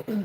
Hello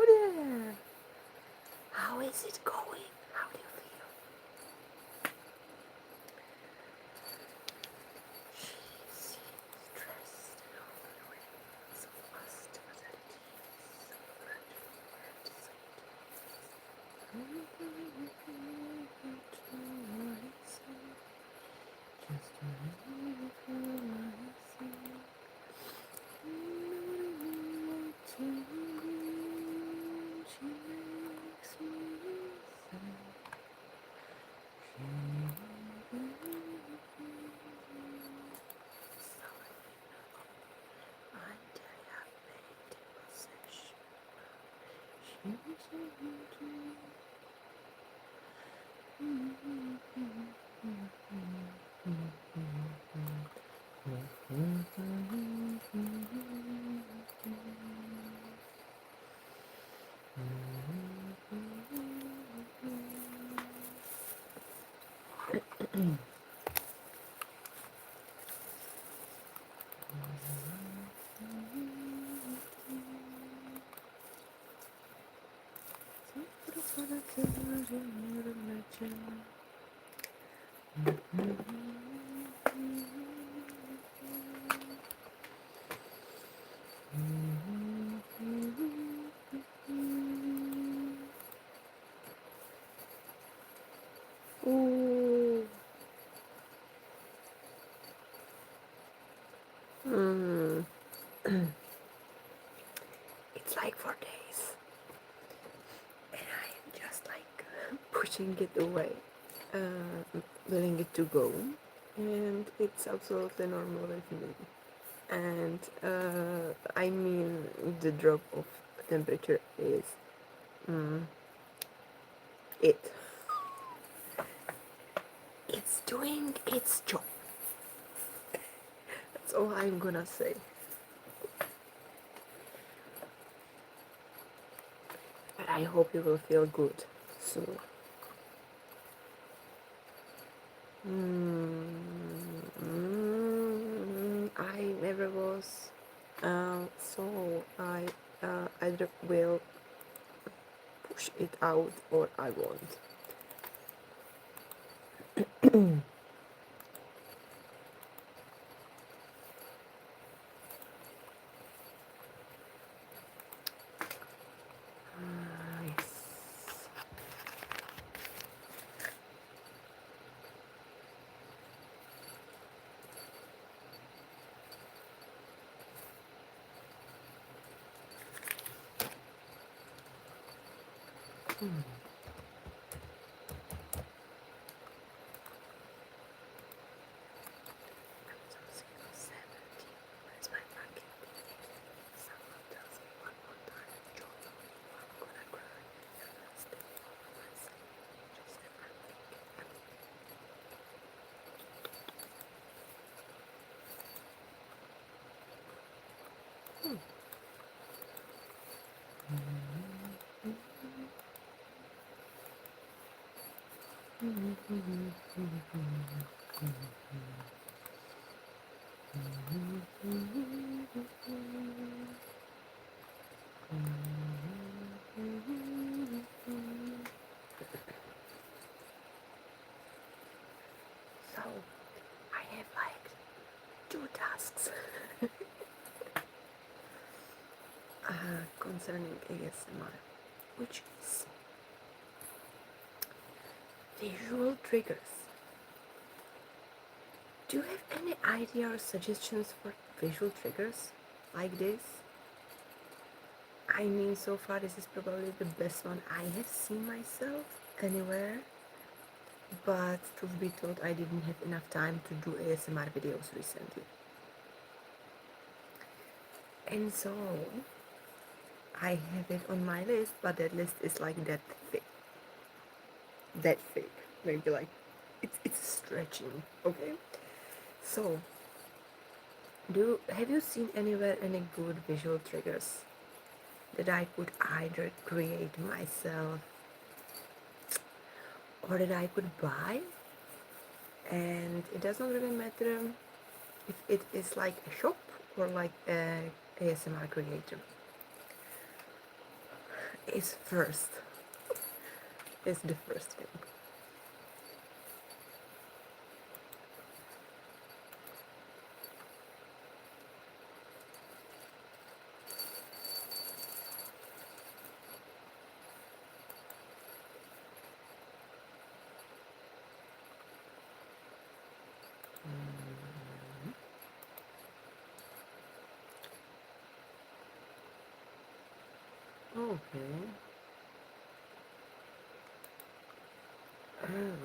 there. How is it going? How do you feel? She seems stressed and overwhelmed, so fast but at ease, so fragile where to say just a little for myself. She makes me sad. Ooh. Mm. It's like 4 days, and I am just like pushing it away, letting it to go, and it's absolutely normal with me. And I mean, the drop of temperature is it. doing its job. That's all I'm gonna say. But I hope you will feel good soon. I never was, so I either will push it out or I won't. Nice. Where's my fucking TV? Someone tells me one more time, John, I'm gonna cry. And I'll stay over myself. Just never think. So, I have like 2 tasks concerning ASMR, which is visual triggers. Do you have any idea or suggestions for visual triggers like this? I mean, so far this is probably the best one I have seen myself anywhere, but truth be told, I didn't have enough time to do ASMR videos recently. And so, I have it on my list, but that list is like that thick. That thick. Maybe like, it's stretching, okay? So, have you seen anywhere any good visual triggers that I could either create myself or that I could buy? And it doesn't really matter if it is like a shop or like a ASMR creator. It's first. It's the first thing. Okay. And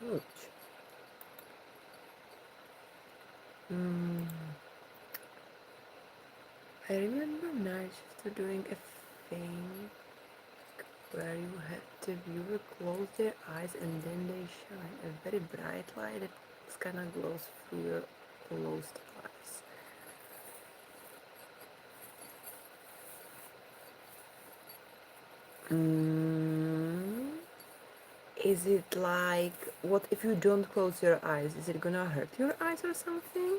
ouch. Mm, I remember nights after doing a thing where you had the viewer close their eyes and then they shine a very bright light that kind of glows through your closed eyes. Mm, is it like, what if you don't close your eyes? Is it gonna hurt your eyes or something?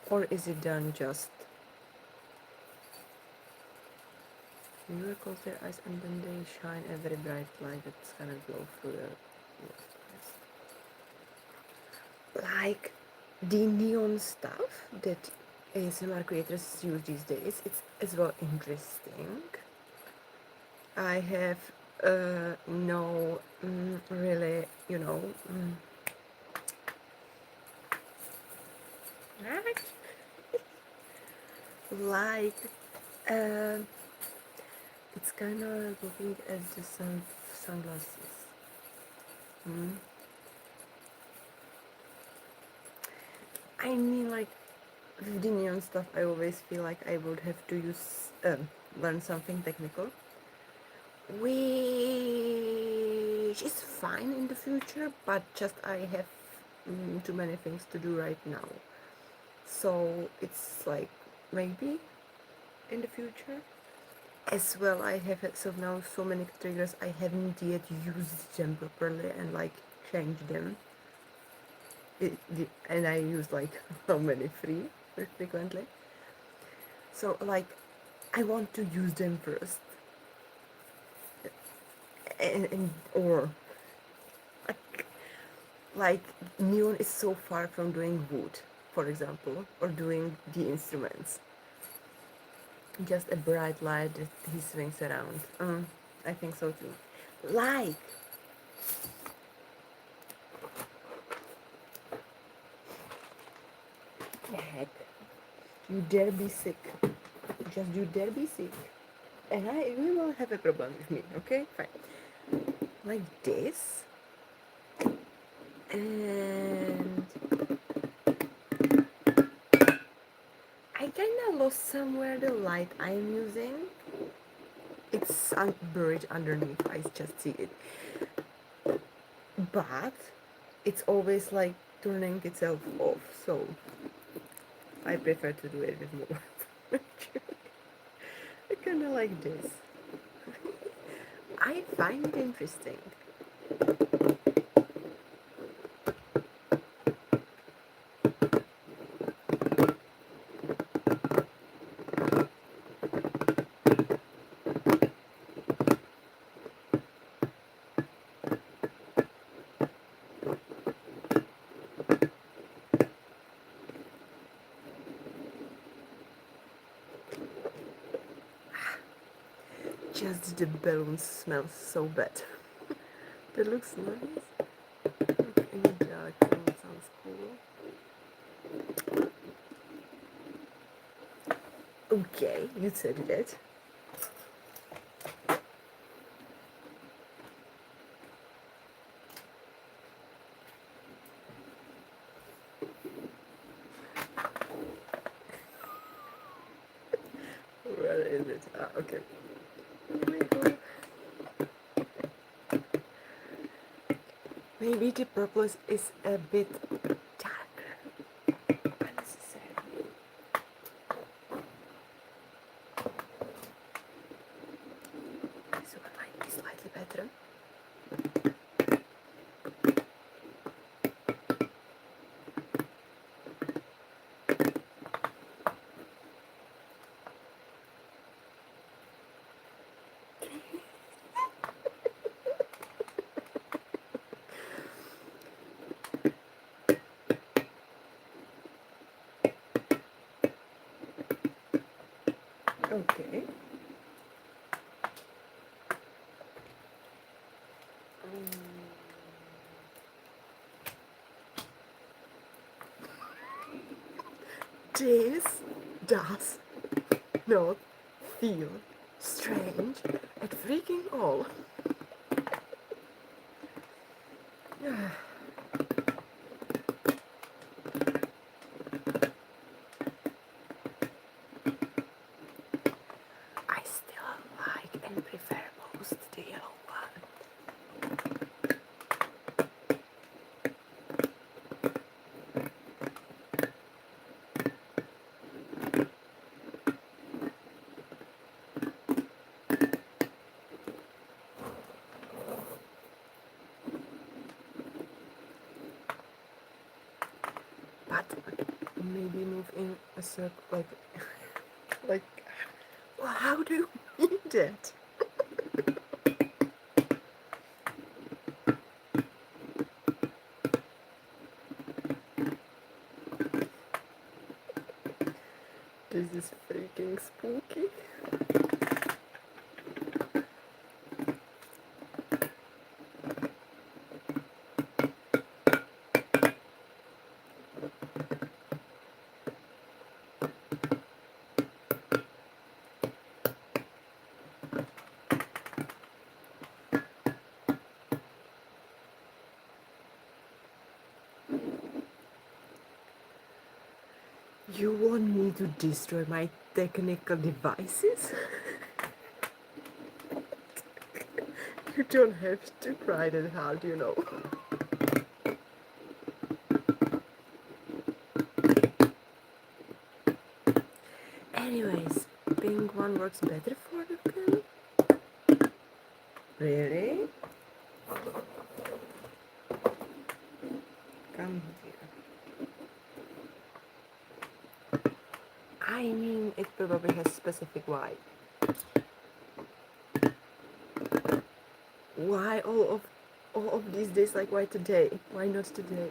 Or is it done just you close their eyes and then they shine a very bright light that's gonna glow through your eyes? Like the neon stuff that ASMR creators use these days. It's as well interesting. I have no really, like uh, it's kind of looking at the sunglasses. Mm. I mean, like with the neon stuff, I always feel like I would have to learn something technical, which is fine in the future, but just I have too many things to do right now. So it's like maybe in the future. As well, I have so now so many triggers I haven't yet used them properly and like changed them. And I use like how many frequently. So like I want to use them first, and or like neon is so far from doing wood, for example, or doing the instruments. Just a bright light that he swings around. I think so too. Like, the heck? You dare be sick. Just you dare be sick. And we will have a problem with me, okay? Fine. Like this. And I kinda lost somewhere the light I'm using. It's buried underneath, I just see it. But it's always like turning itself off, so I prefer to do it with more. I kinda like this. I find it interesting. Just the balloons smell so bad. That looks nice. Look in the dark, that sounds cool. Okay, you said that. Where is it? Ah, okay. Here we go. Maybe the purple is a bit darker. Unnecessarily. So it might be slightly better. Okay. This does not feel strange at freaking all. I still like and prefer most the yellow one. But maybe move in a circle, like, well, how do you mean that? This is freaking spooky. You want me to destroy my technical devices? You don't have to try that hard, you know. Anyways, pink one works better for the pen. Really? Come here. I mean, it probably has specific vibe. Why all of these days? Like, why today? Why not today?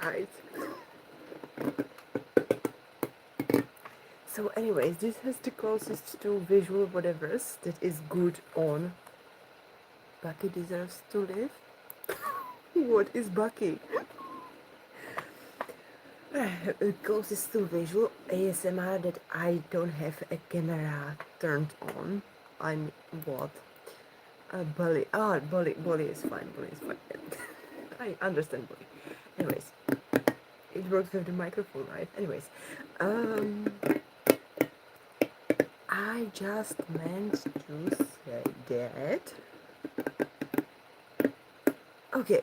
Right. So anyways, this has the closest to visual whatevers that is good on Bucky Deserves to Live. What is Bucky? Closest to visual ASMR that I don't have a camera turned on. I'm what? Bully. Ah, bully is fine. Bully is fine. I understand bully. Anyways, it works with the microphone, right? Anyways, I just meant to say that. Okay,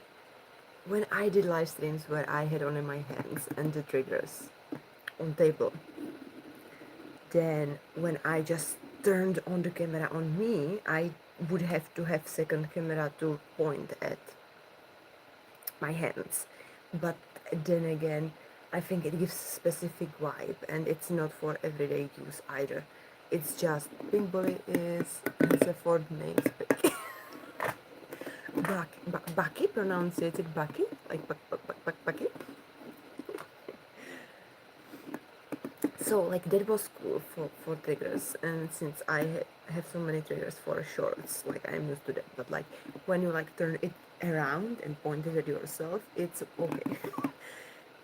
when I did live streams where I had only my hands and the triggers on table, then when I just turned on the camera on me, I would have to have second camera to point at my hands. But then again, I think it gives specific vibe and it's not for everyday use either. It's just Pink Bully is has a fourth name. Bucky, pronounce it Bucky, like Bucky. So like that was cool for triggers, and since I have so many triggers for shorts, like I'm used to that. But like when you like turn it around and point it at yourself, it's okay.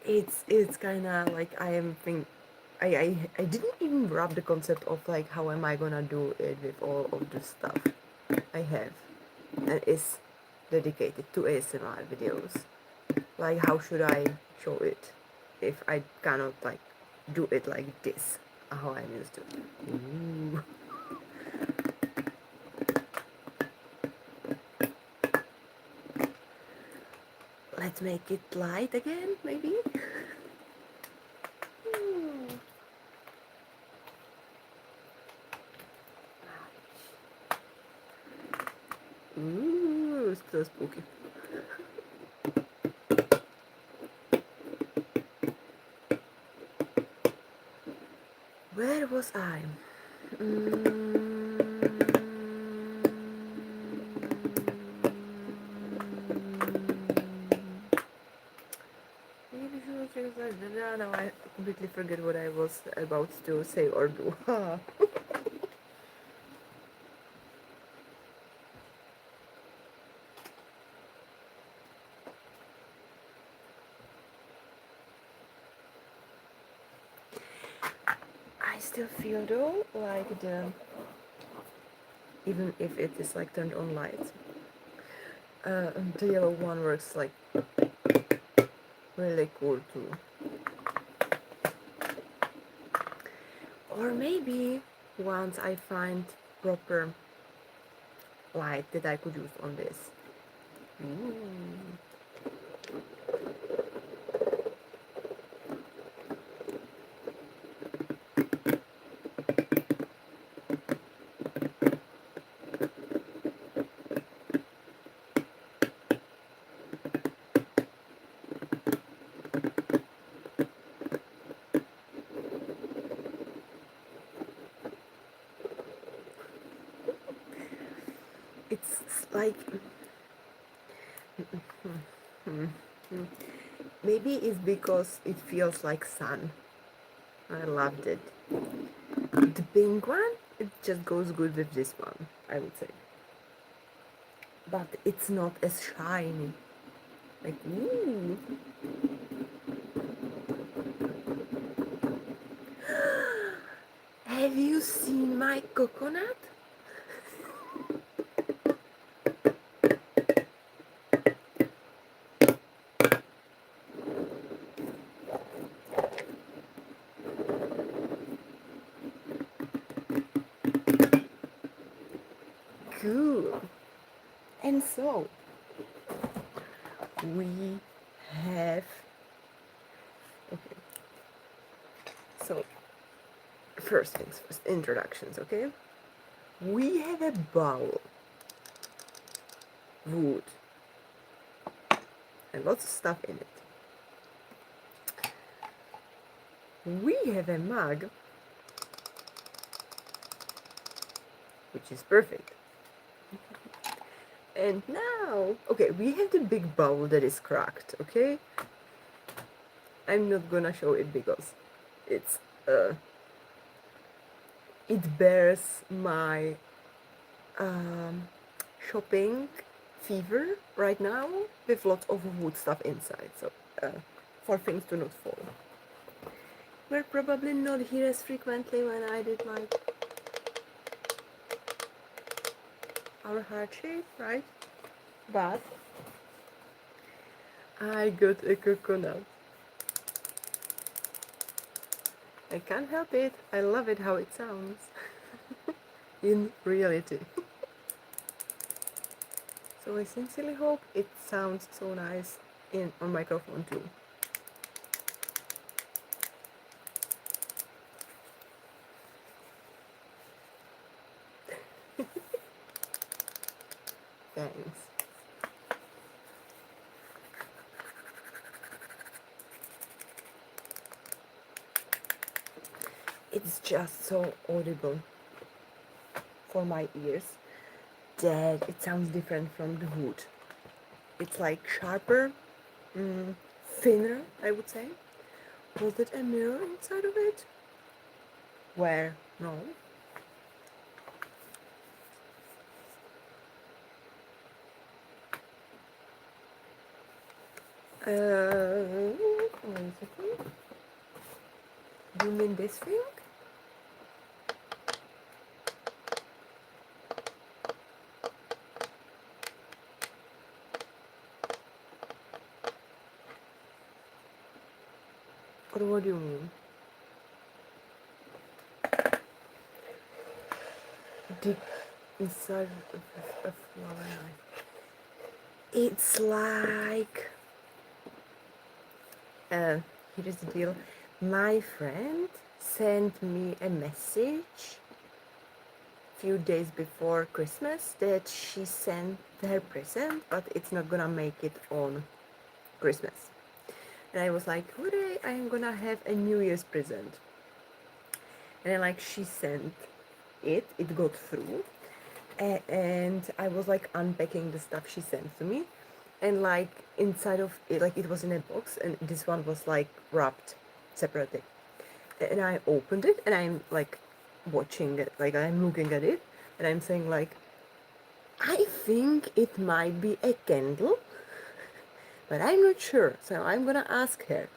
it's kind of like I am think I didn't even wrap the concept of like how am I gonna do it with all of the stuff I have, and it's dedicated to ASMR videos. Like how should I show it if I cannot like do it like this, how I'm used to. Ooh. Let's make it light again, maybe? Ooh, still spooky. Where was I? Now I completely forget what I was about to say or do. I still feel though like even if it is like turned on light, the yellow one works like really cool too. Or maybe once I find proper light that I could use on this. Ooh. like maybe it's because it feels like sun. I loved it. The pink one, it just goes good with this one, I would say. But it's not as shiny. Like, ooh. Have you seen my coconut? Cool. And so, we have, okay, so first things first, introductions, okay? We have a bowl, wood, and lots of stuff in it. We have a mug, which is perfect. And now, okay, we have the big bowl that is cracked, okay? I'm not gonna show it because it's, it bears my shopping fever right now with lots of wood stuff inside, so for things to not fall. We're probably not here as frequently when I did like our heart shape, right? But I got a coconut. I can't help it. I love it how it sounds in reality. So I sincerely hope it sounds so nice on microphone too. Thanks. It's just so audible for my ears that it sounds different from the wood. It's like sharper, thinner, I would say. Was it a mirror inside of it? Where? No. One second. Do you mean this thing? Or what do you mean? Deep inside of a flower knife. It's like... here's the deal. My friend sent me a message few days before Christmas that she sent her present, but it's not gonna make it on Christmas. And I was like, hooray, I am gonna have a New Year's present. And then like she sent it got through, and I was like unpacking the stuff she sent to me, and like inside of it, like it was in a box, and this one was like wrapped separately. And I opened it, and I'm like watching it, like I'm looking at it, and I'm saying like, I think it might be a candle, but I'm not sure, so I'm gonna ask her.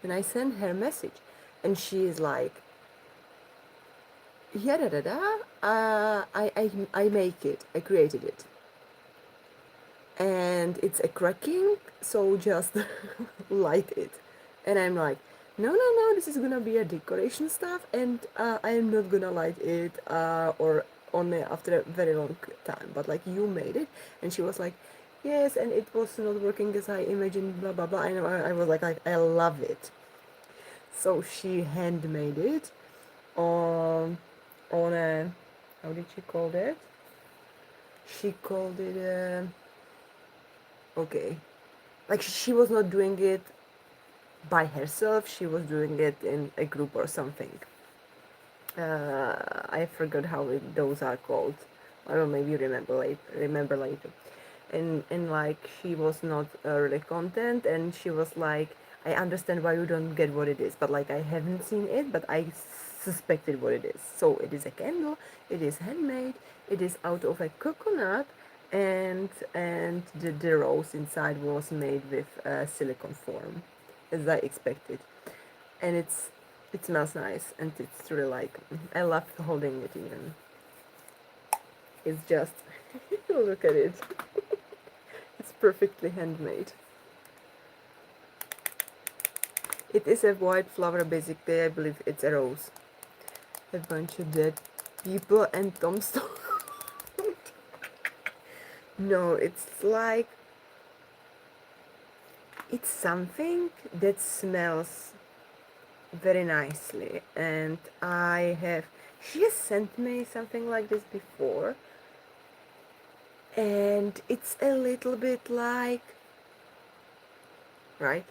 And I sent her a message, and she is like, yeah, da da da, I make it, I created it. And it's a cracking, so just light it. And I'm like, no, this is gonna be a decoration stuff, and I am not gonna light it, or only after a very long time, but like you made it. And she was like, yes, and it was not working as I imagined, blah blah blah. And I was like, I love it. So she handmade it on a, how did she call it? She called it a, okay, like she was not doing it by herself, she was doing it in a group or something. I forgot how those are called, I will maybe remember later. And like she was not really content, and she was like, I understand why you don't get what it is, but like I haven't seen it, but I suspected what it is. So it is a candle, it is handmade, it is out of a coconut, and the rose inside was made with silicone form, as I expected. And it smells nice, and it's really like, I love holding it even. It's just, look at it. It's perfectly handmade. It is a white flower, basically. I believe it's a rose. A bunch of dead people and tombstone. No, it's like, it's something that smells very nicely, and she has sent me something like this before, and it's a little bit like, right,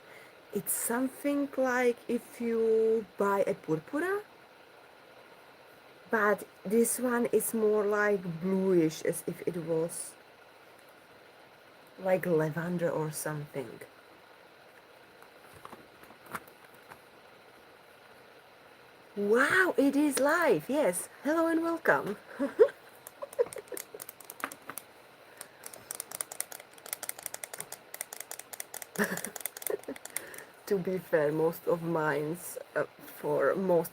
it's something like if you buy a purpura, but this one is more like bluish, as if it was like lavender or something. Wow, it is live. Yes, hello and welcome. To be fair, most of mine's for most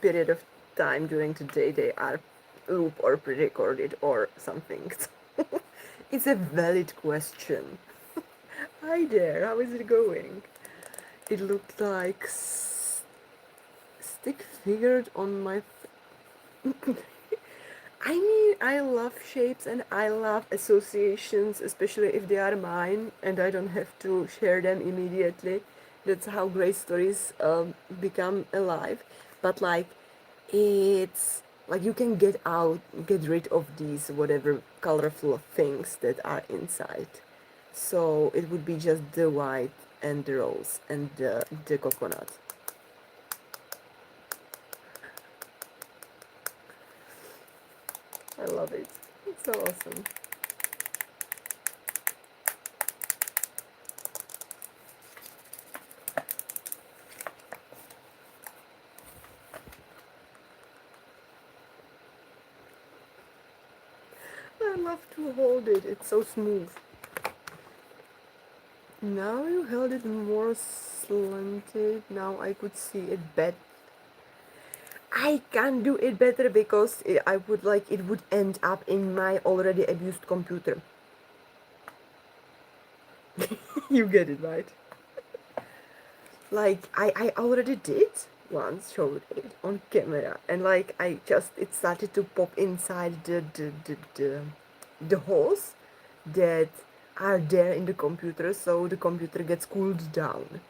period of time during the day they are loop or pre-recorded or something. It's a valid question. Hi there, how is it going? It looked like stick figured on my I mean, I love shapes and I love associations, especially if they are mine and I don't have to share them immediately. That's how great stories become alive. But like, it's like you can get rid of these whatever colorful things that are inside. So it would be just the white and the rose and the coconut. I love it. It's so awesome. I love to hold it. It's so smooth. Now you held it more slanted. Now I could see it better. I can do it better because I would like it would end up in my already abused computer. You get it, right? Like I already did once showed it on camera, and like it started to pop inside the holes that are there in the computer, so the computer gets cooled down.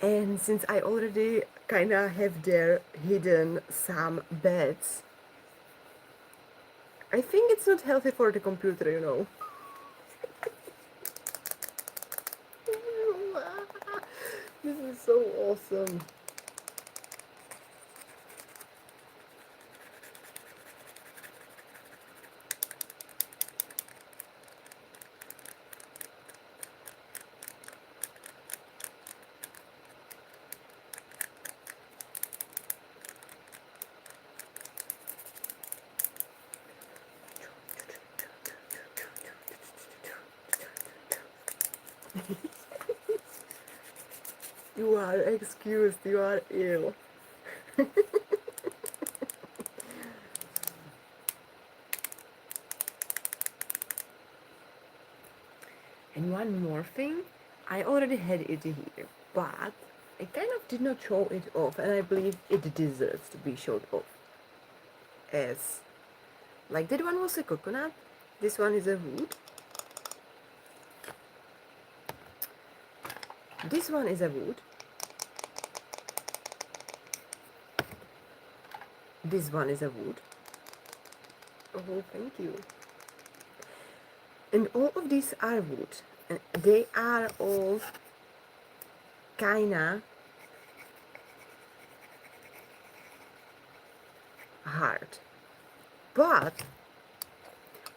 And since I already kinda have there hidden some beds, I think it's not healthy for the computer, you know. This is so awesome. You are excused, you are ill. And one more thing, I already had it here, but I kind of did not show it off, and I believe it deserves to be showed off. As, like that one was a coconut, this one is a wood, this one is a wood, this one is a wood. Oh, thank you. And all of these are wood, and they are all kinda hard. But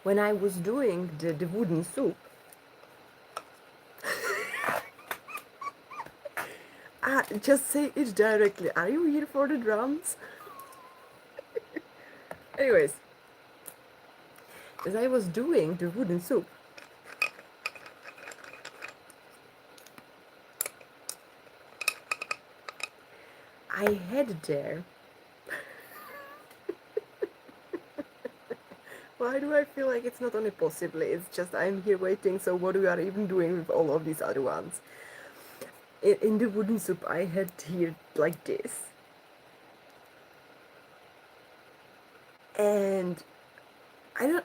When I was doing the wooden soup, just say it directly. Are you here for the drums? Anyways, as I was doing the wooden soup, I had there. Why do I feel like it's not only possibly? It's just I'm here waiting, so what we are even doing with all of these other ones? In the wooden soup, I had here like this. And I don't,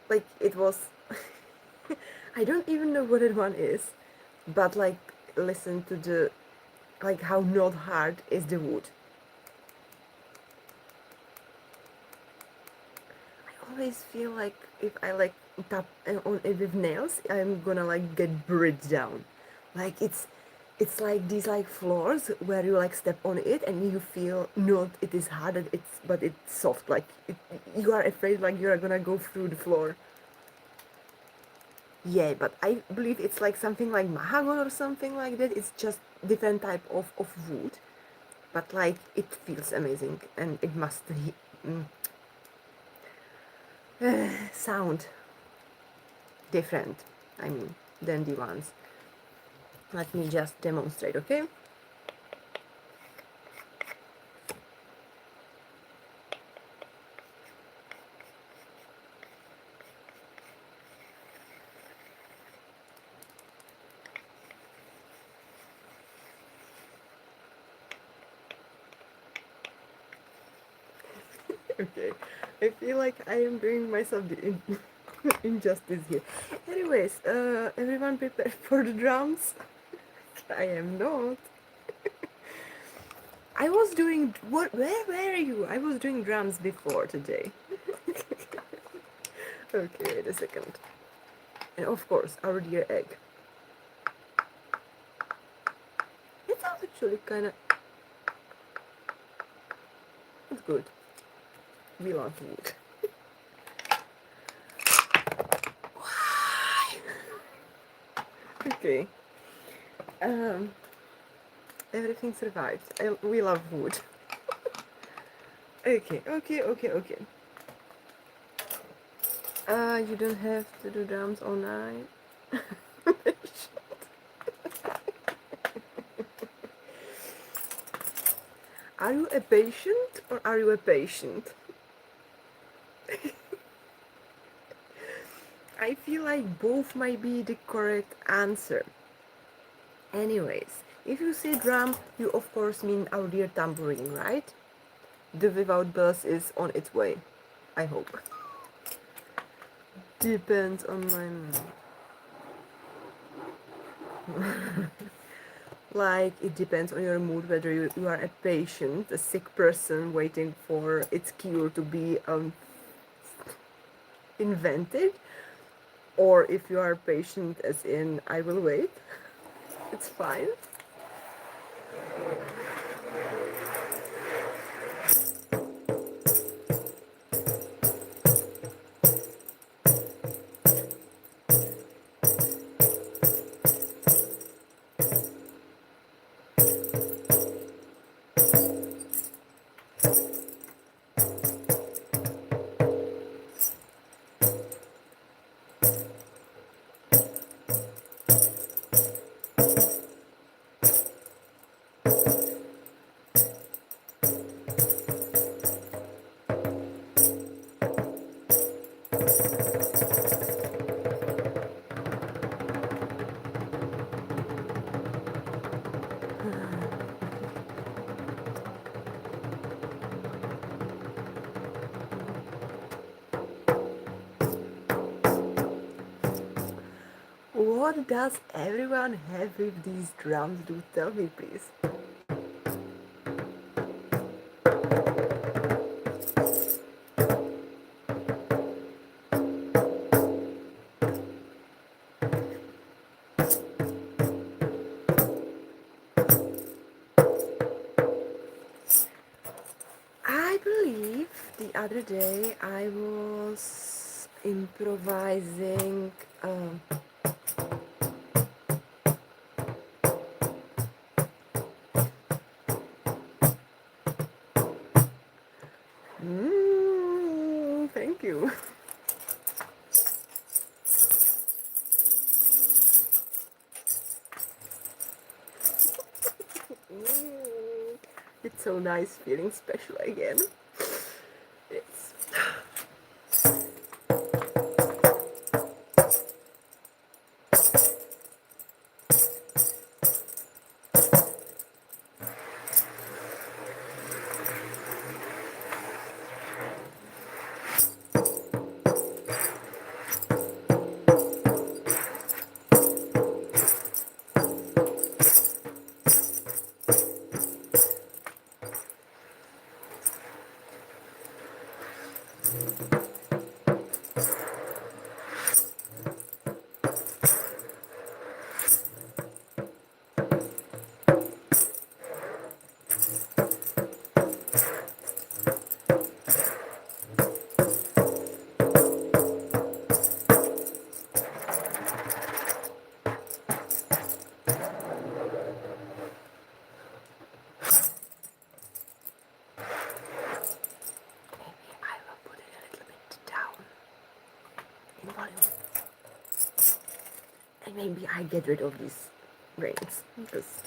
like, it was. I don't even know what that one is, but like, listen to the, like, how not hard is the wood. I always feel like if I like tap on it with nails, I'm gonna like get buried down. Like it's like these like floors where you like step on it and you feel not it is hard, but it's soft. Like you are afraid like you are gonna go through the floor. Yeah, but I believe it's like something like mahogany or something like that. It's just different type of wood, but like it feels amazing and it must sound different, I mean, than the ones. Let me just demonstrate, okay? Okay, I feel like I am doing myself the injustice here. Anyways, everyone prepare for the drums? I am not. I was doing what? Where are you? I was doing drums before today. Okay, wait a second. And of course, our dear egg. It sounds actually kind of. It's good. We love wood. Why? Okay. Um, everything survives. We love wood. Okay. You don't have to do drums all night. Are you a patient or are you a patient? I feel like both might be the correct answer. Anyways, if you say drum, you of course mean our dear tambourine, right? The without bells is on its way, I hope. Depends on my like it depends on your mood whether you are a patient, a sick person waiting for its cure to be invented, or if you are patient as in I will wait. It's fine. What does everyone have with these drums? Do tell me, please. I believe the other day I was improvising thank you. It's so nice feeling special again. It's I will put it a little bit down in volume. And maybe I get rid of these rings because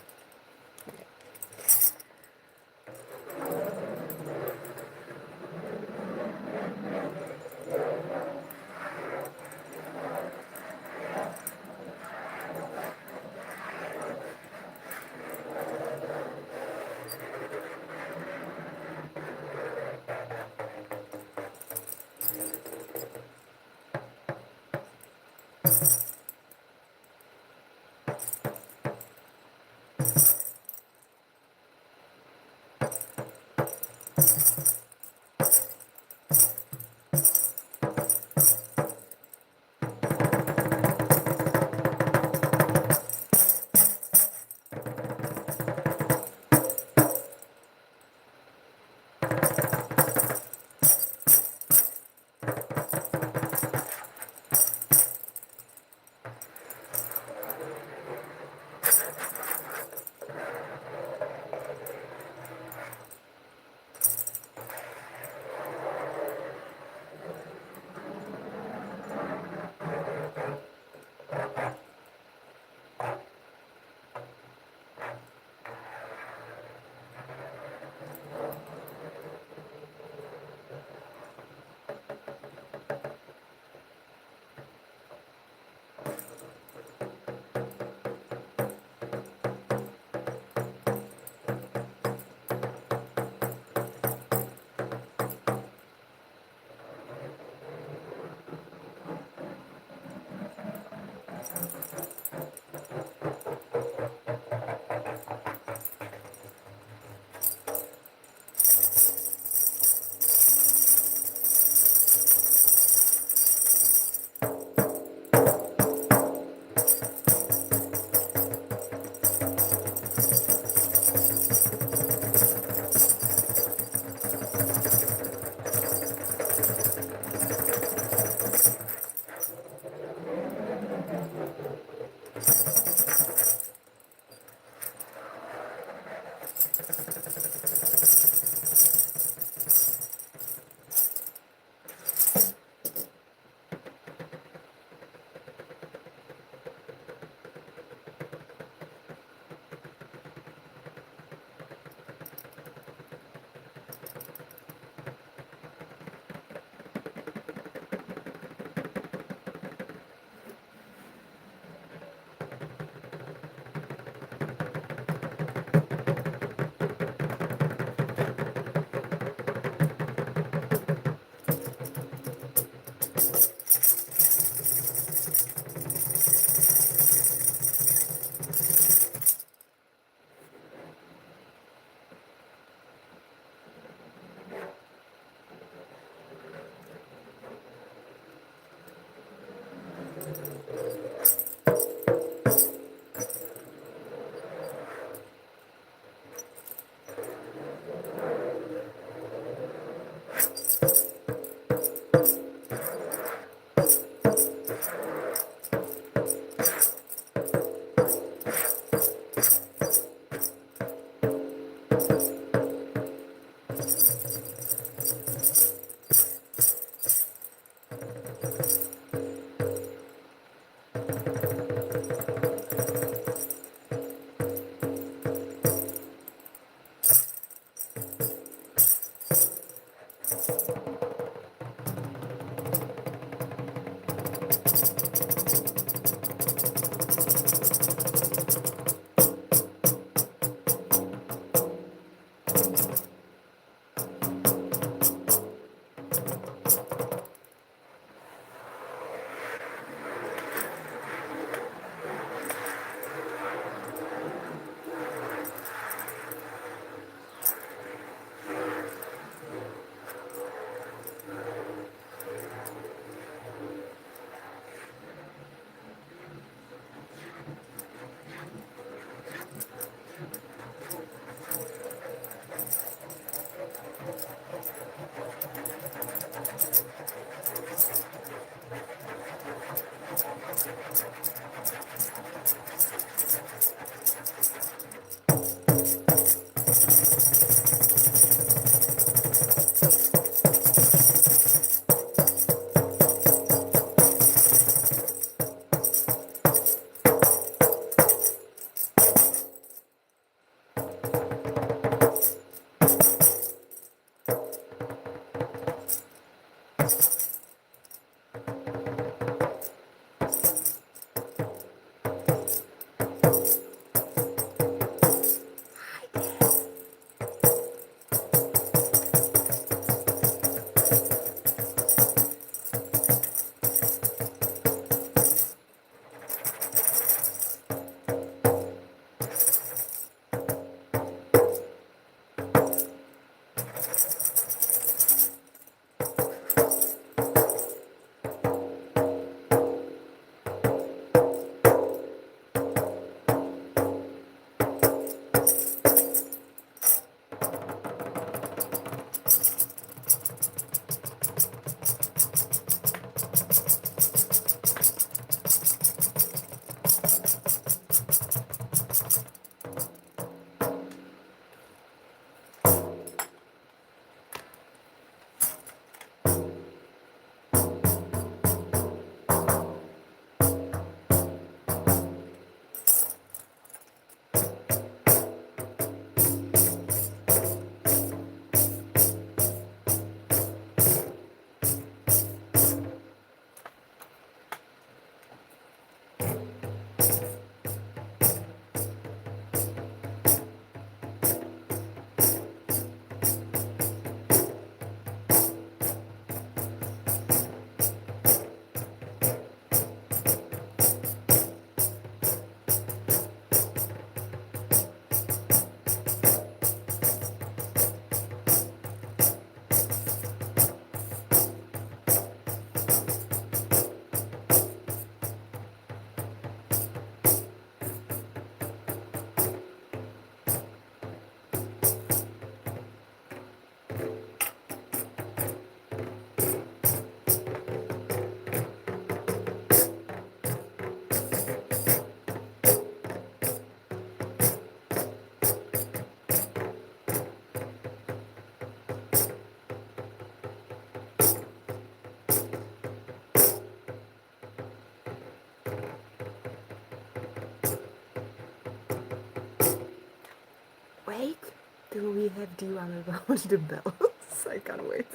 till we have the one about the bells. I can't wait.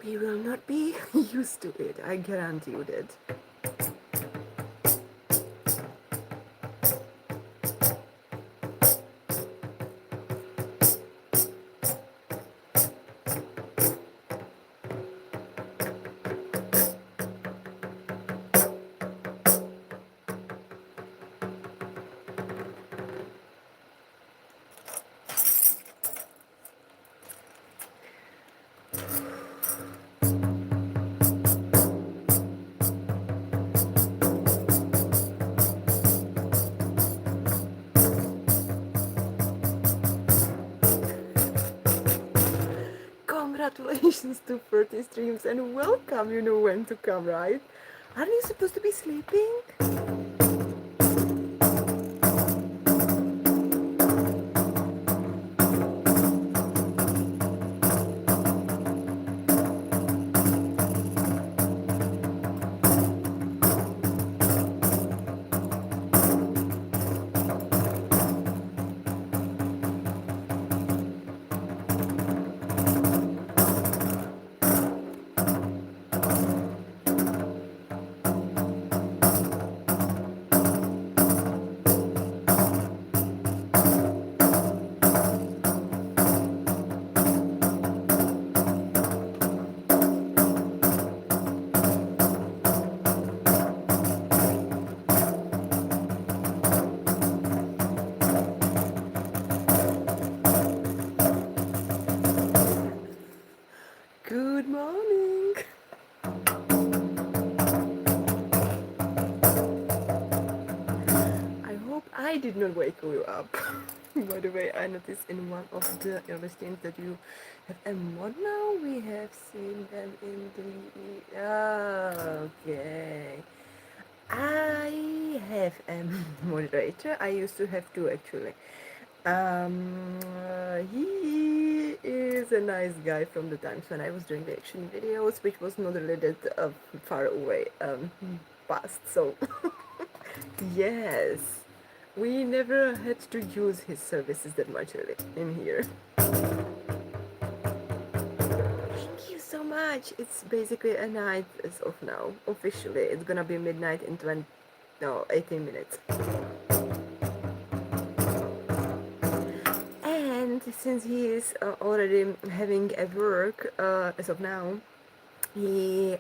We will not be used to it, I guarantee you that. Congratulations to 30 streams and welcome, you know when to come, right? Aren't you supposed to be sleeping? Good morning! I hope I did not wake you up. By the way, I noticed in one of the other streams that you have a mod now. We have seen them in the... okay. I have a moderator. I used to have two actually. He is a nice guy from the times when I was doing the action videos, which was not really that far away past. So yes, we never had to use his services that much really in here. Thank you so much. It's basically a night as of now. Officially, it's gonna be midnight in 18 minutes. And since he is already having a work as of now, he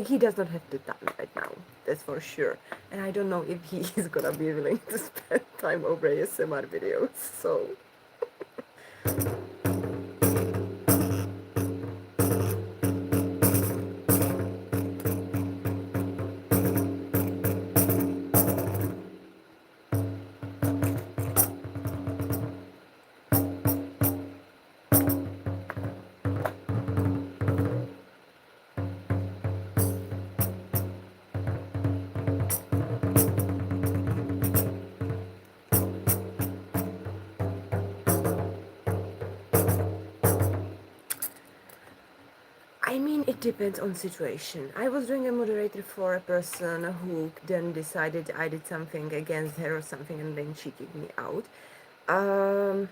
he does not have the time right now. That's for sure. And I don't know if he is gonna be willing to spend time over ASMR videos. So I mean, it depends on situation. I was doing a moderator for a person who then decided I did something against her or something, and then she kicked me out. Um,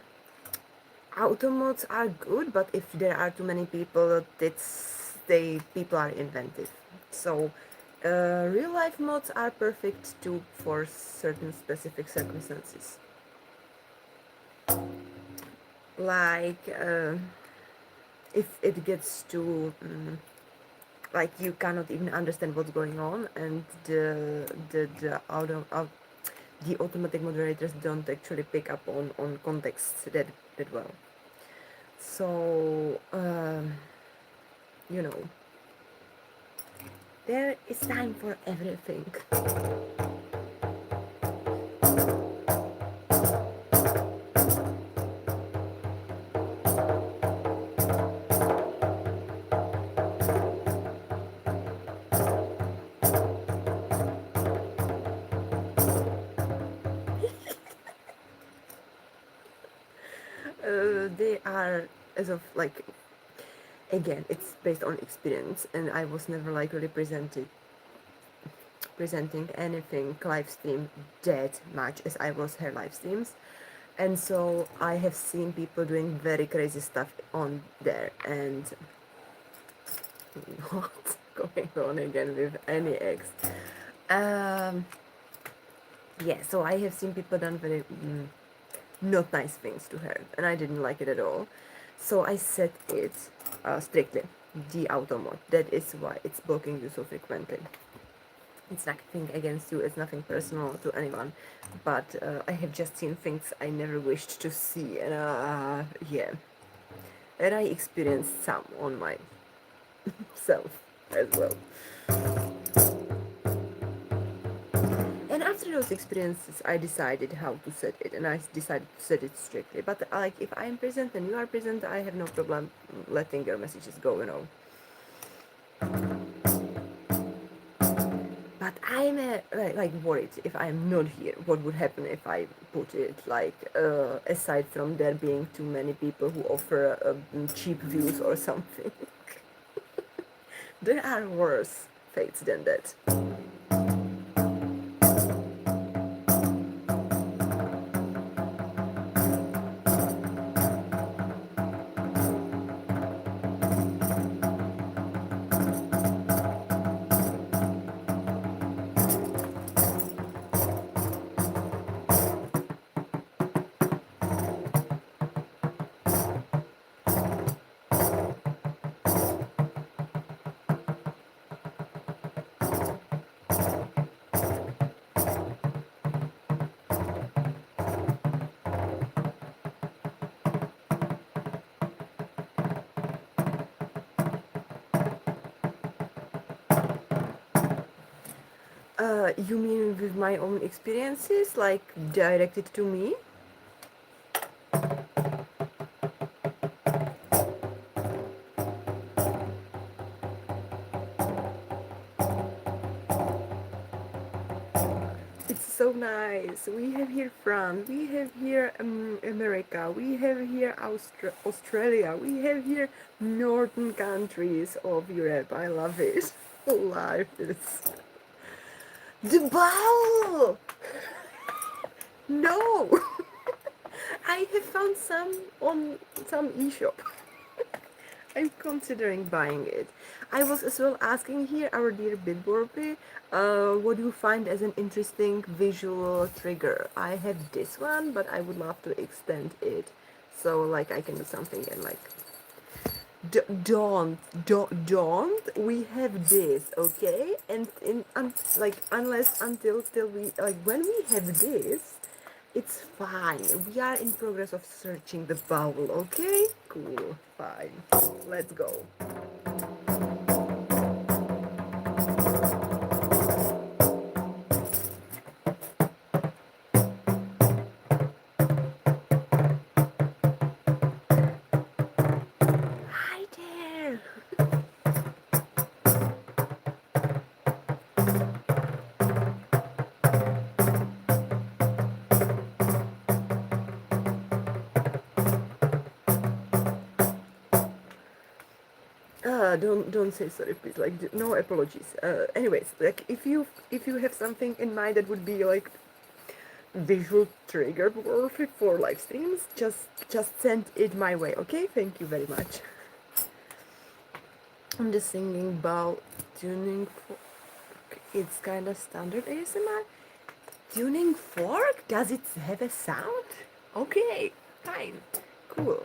Auto mods are good, but if there are too many people, people are inventive. So real life mods are perfect too for certain specific circumstances. Like if it gets to like you cannot even understand what's going on, and the automatic moderators don't actually pick up on context that well. So you know, there is time for everything. They are, as of like, again, it's based on experience, and I was never like represented presenting anything live stream that much as I was her live streams. And so I have seen people doing very crazy stuff on there. And what's going on again with any ex? Um, yeah, so I have seen people done very not nice things to her, and I didn't like it at all. So I set it strictly the auto mode. That is why it's blocking you so frequently. It's nothing against you, it's nothing personal to anyone, but I have just seen things I never wished to see, and yeah, and I experienced some on myself as well. And after those experiences, I decided how to set it, and I decided to set it strictly. But like, if I am present and you are present, I have no problem letting your messages go, you know. But I'm like worried if I'm not here. What would happen if I put it like aside from there being too many people who offer cheap views or something? There are worse fates than that. You mean with my own experiences, like directed to me? It's so nice. We have here France, we have here America, we have here Australia, we have here northern countries of Europe. I love it. Life is the ball. No, I have found some on some eShop. I'm considering buying it. I was as well asking here our dear Bitborby, what do you find as an interesting visual trigger? I have this one, but I would love to extend it. So like I can do something and like, don't, we have this, okay? And like unless until till we, like when we have this, it's fine. We are in progress of searching the vowel, okay? Cool, fine. Let's go. Hi there. Don't say sorry, please. Like, no apologies. Anyways, like, if you have something in mind that would be like visual trigger worthy for live streams, just send it my way, okay? Thank you very much. I'm just singing about tuning fork. It's kind of standard ASMR. Tuning fork? Does it have a sound? Okay, fine, cool.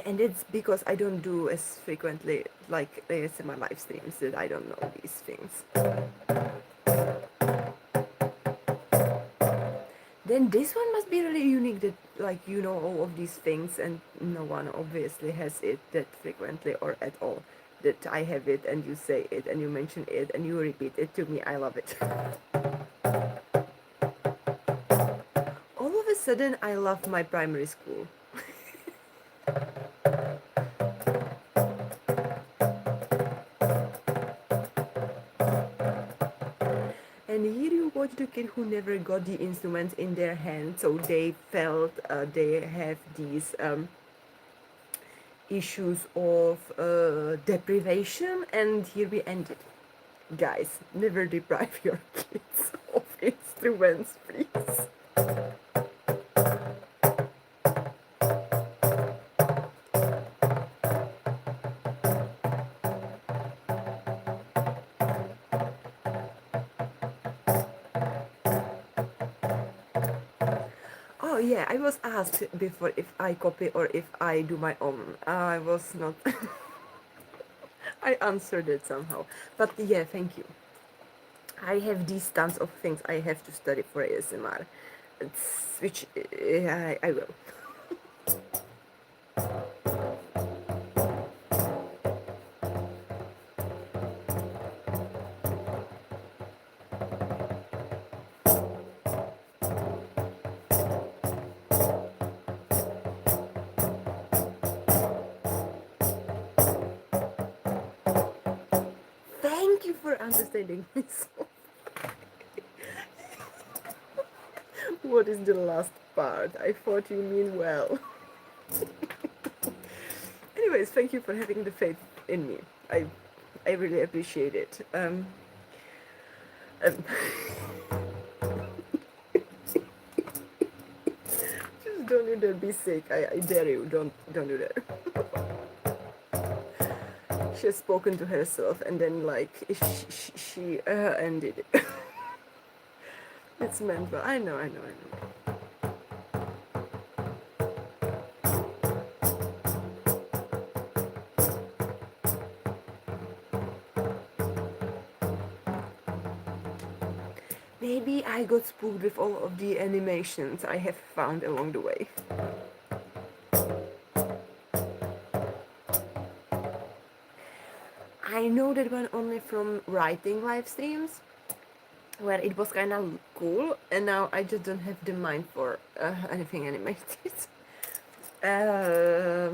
And it's because I don't do as frequently like ASMR live streams that I don't know these things. Then this one must be really unique that like you know all of these things and no one obviously has it that frequently or at all. That I have it and you say it and you mention it and you repeat it to me. I love it. All of a sudden I love my primary school. And here you watch the kid who never got the instruments in their hand, so they felt they have these issues of deprivation, and here we end it. Guys, never deprive your kids of instruments, please. Oh yeah, I was asked before if I copy or if I do my own. I was not. I answered it somehow. But yeah, thank you. I have these tons of things I have to study for ASMR. Which I will. Thank you for understanding me so. What is the last part? I thought you mean well. Anyways, thank you for having the faith in me. I really appreciate it. Um, just don't do that. Be sick. I dare you. Don't do that. She has spoken to herself, and then like she ended it. It's mental. I know. I know. I know. Maybe I got spooked with all of the animations I have found along the way. I know that one only from writing live streams, where it was kind of cool, and now I just don't have the mind for anything animated. As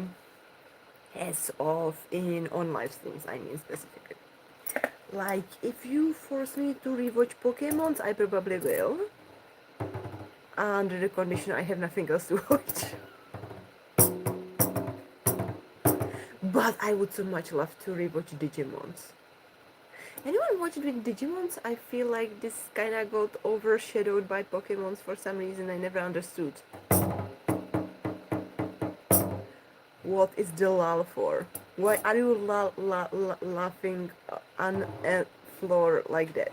of in on live streams, I mean specifically. Like, if you force me to rewatch Pokemons, I probably will. Under the condition I have nothing else to watch. But I would so much love to rewatch Digimons. Anyone watched with Digimons? I feel like this kinda got overshadowed by Pokemons for some reason I never understood. What is the lull for? Why are you laughing on a floor like that?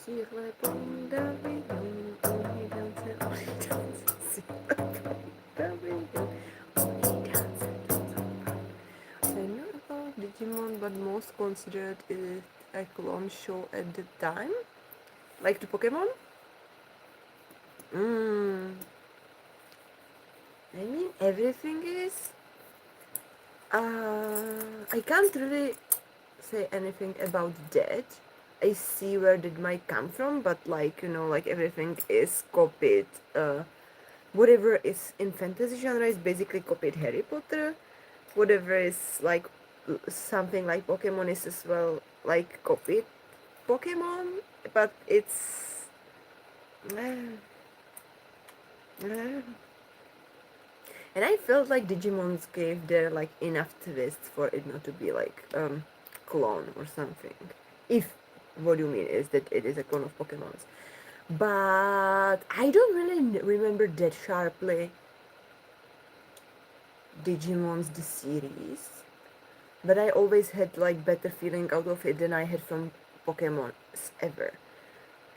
Sur le pont d'Avignon, on y danse, on y danse. Sur le pont d'Avignon, on y danse, I know about Digimon, but most considered it a clone show at the time. Like the Pokemon? Mm, I mean, everything is. I can't really say anything about that. I see where that might come from, but like, like everything is copied. Whatever is in fantasy genre is basically copied Harry Potter. Whatever is like something like Pokemon is as well like copied Pokemon, but it's. And I felt like Digimons gave their like enough twist for it not to be like clone or something. If what you mean is that it is a clone of Pokemon's. But I don't really remember that sharply Digimon's the series. But I always had like better feeling out of it than I had from Pokemon ever.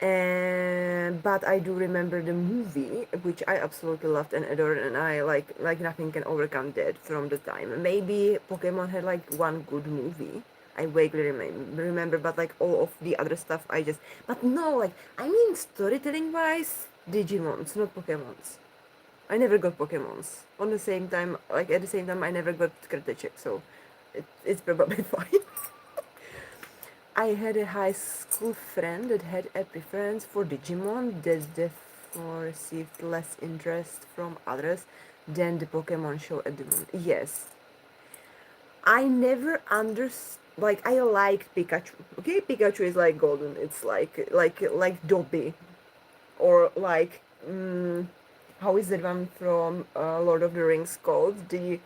And but I do remember the movie, which I absolutely loved and adored, and I like nothing can overcome that from the time. Maybe Pokemon had like one good movie. I vaguely remember, but like all of the other stuff, I just. But no, like I mean, storytelling wise, Digimons, not Pokemons. I never got Pokemons. On the same time, like at the same time, I never got Kratechek, so it's probably fine. I had a high school friend that had a preference for Digimon that therefore received less interest from others than the Pokemon show at the moment. Yes. I never understood. Like I liked Pikachu. Okay, Pikachu is like golden. It's like Dobby, or like how is that one from Lord of the Rings called? The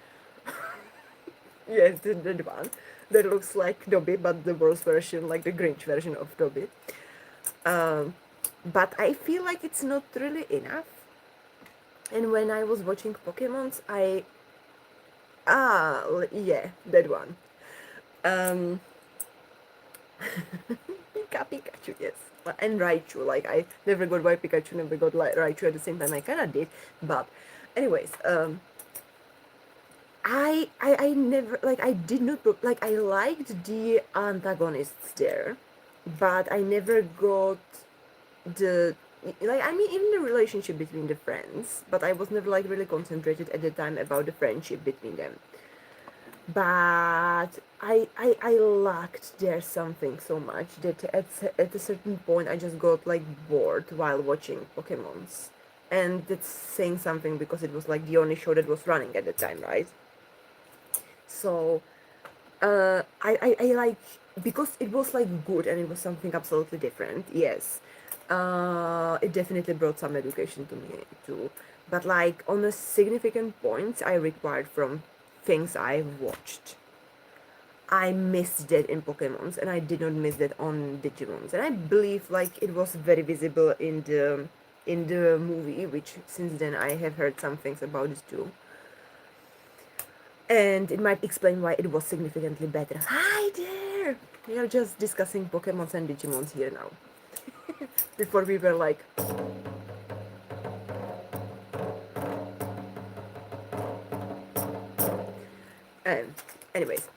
yes, the one that looks like Dobby, but the worst version, like the Grinch version of Dobby. Um, but I feel like it's not really enough. And when I was watching Pokemons, yeah, that one. Um, Pikachu, yes. And Raichu, like I never got why Pikachu never got like Raichu at the same time. I kinda did, but anyways, I never like I did not like I liked the antagonists there, but I never got the like I mean even the relationship between the friends, but I was never like really concentrated at the time about the friendship between them. But I lacked there something so much that at a certain point I just got like bored while watching Pokemons. And that's saying something because it was like the only show that was running at the time, right? So I like because it was like good and it was something absolutely different. Yes, it definitely brought some education to me too. But like on a significant point, I required from things I watched. I missed that in Pokemon's, and I did not miss that on Digimon's. And I believe like it was very visible in the movie, which since then I have heard some things about it too. And it might explain why it was significantly better. Hi there! We are just discussing Pokemons and Digimons here now. Before we were like, um, anyways.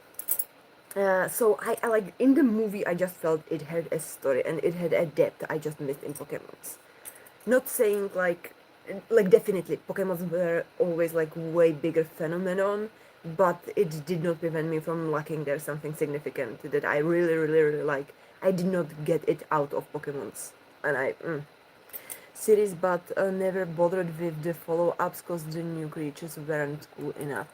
So I like in the movie I just felt it had a story and it had a depth I just missed in Pokemons. Not saying like definitely Pokemons were always like way bigger phenomenon, but it did not prevent me from lacking there something significant that I really like. I did not get it out of Pokemons, and series, but never bothered with the follow-ups because the new creatures weren't cool enough.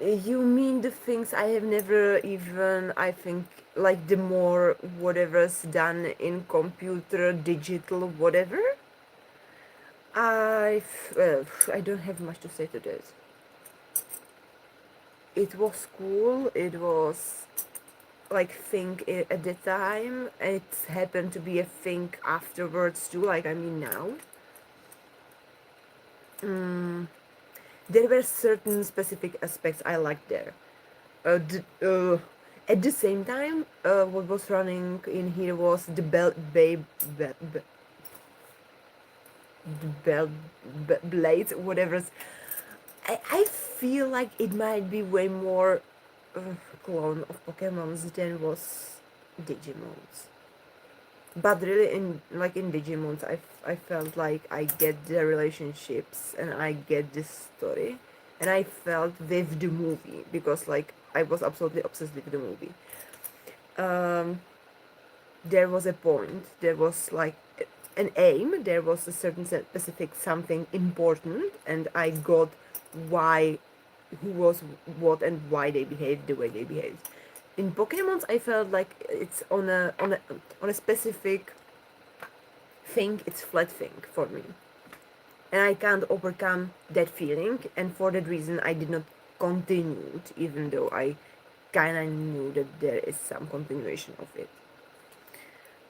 You mean the things I have never even, I think, like the more whatever's done in computer, digital, whatever? I don't have much to say to that. It was cool. It was like thing at the time. It happened to be a thing afterwards too. Like I mean now. There were certain specific aspects I liked there. At the same time, what was running in here was the bell blades, whatever. I feel like it might be way more clone of Pokemons than was Digimons. But really, in Digimons, I felt like I get the relationships and I get this story, and I felt with the movie because like I was absolutely obsessed with the movie. Um, there was a point. There was like an aim. There was a certain specific something important, and I got why, who was what, and why they behaved the way they behaved. In Pokemons, I felt like it's on a specific thing. It's flat thing for me, and I can't overcome that feeling. And for that reason, I did not continue it, even though I kind of knew that there is some continuation of it.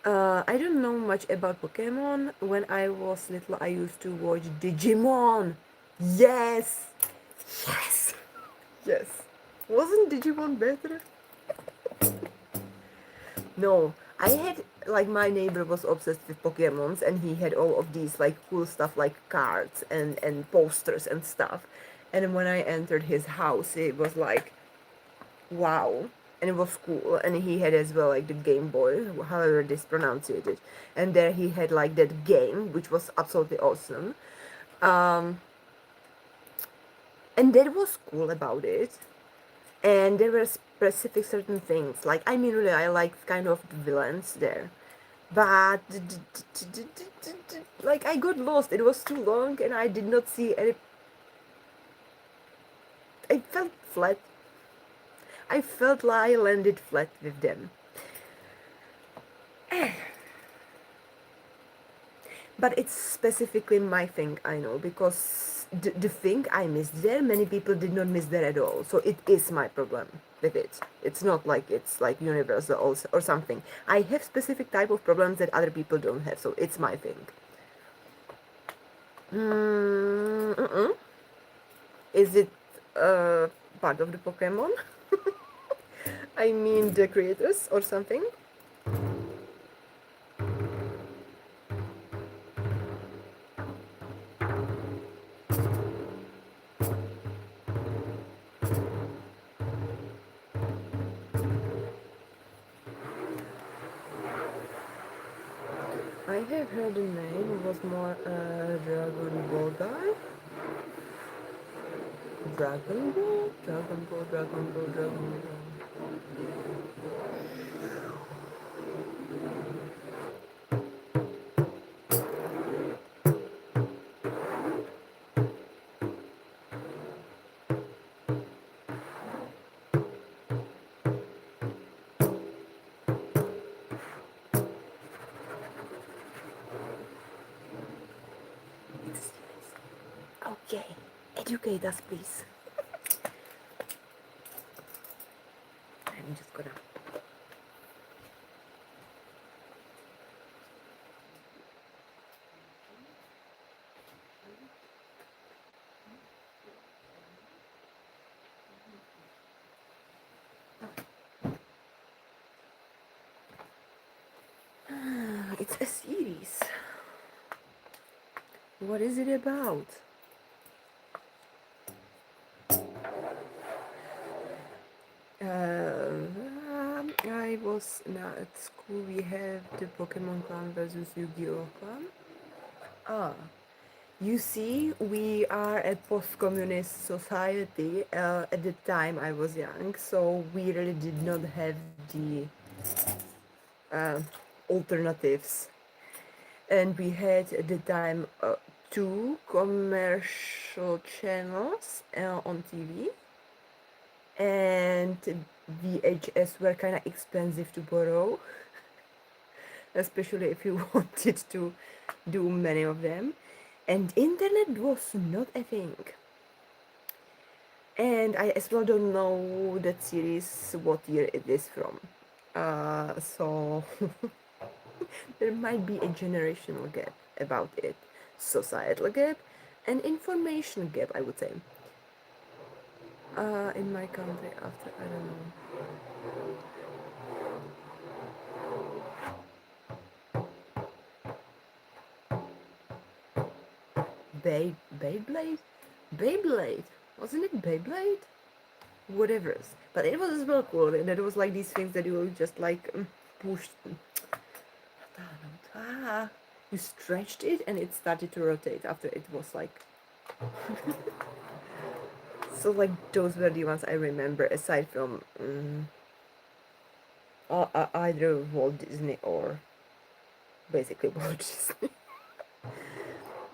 I don't know much about Pokemon. When I was little, I used to watch Digimon. Yes! Yes! Yes. Wasn't Digimon better? No. I had, like, my neighbor was obsessed with Pokemons and he had all of these, like, cool stuff like cards and posters and stuff. And when I entered his house, it was like, wow. And it was cool. And he had as well like the Game Boy, however this pronounced it. And there he had like that game, which was absolutely awesome. Um, and that was cool about it. And there were specific certain things. Like I mean, really, I liked kind of the villains there. But like I got lost. It was too long, and I did not see any. I felt flat. I felt like I landed flat with them. But it's specifically my thing, I know, because the thing I missed there, many people did not miss there at all. So it is my problem with it. It's not like it's like universal or something. I have specific type of problems that other people don't have, so it's my thing. Mm-mm. Is it part of the Pokemon? I mean the creators or something? I have heard the name. It was more Dragon Ball guy. Dragon Ball? Dragon Ball, Dragon Ball, Dragon Ball. Okay, educate us, please. I'm just gonna. It's a series. What is it about? I was now at school. We have the Pokemon Clan versus Yu-Gi-Oh Clan. Ah, you see, we are a post-communist society. At the time I was young, so we really did not have the uh, alternatives. And we had at the time two commercial channels on TV, and VHS were kind of expensive to borrow, especially if you wanted to do many of them. And internet was not a thing. And I as well don't know that series what year it is from. So there might be a generational gap about it, societal gap, and information gap, I would say. In my country, after I don't know, Beyblade, Beyblade, wasn't it Beyblade? Whatever. But it was as well cool, and it was like these things that you would just like push. Ah, you stretched it, and it started to rotate after it was like. So like those were the ones I remember, aside from either Walt Disney or basically Walt Disney.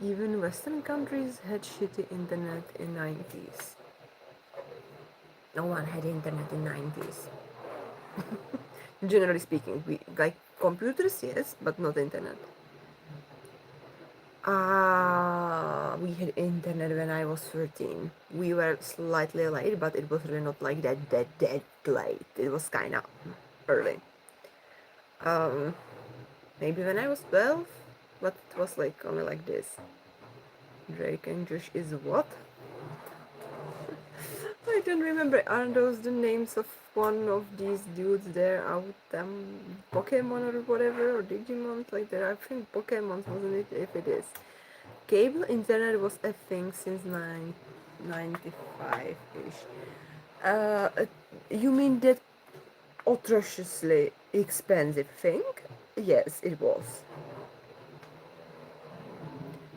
Even Western countries had shitty internet in 90s. No one had internet in 90s. Generally speaking, we like computers, yes, but not internet. We had internet when I was 13. We were slightly late, but it was really not like that late. It was kind of early. Um, Maybe when I was 12, but it was like only like this. Drake and Josh is what? I don't remember. Are those the names of one of these dudes there out Pokemon or whatever, or Digimon? Like there, I think Pokemon, wasn't it? If it is. Cable internet was a thing since 95-ish. Uh, uh, you mean that atrociously expensive thing? Yes, it was.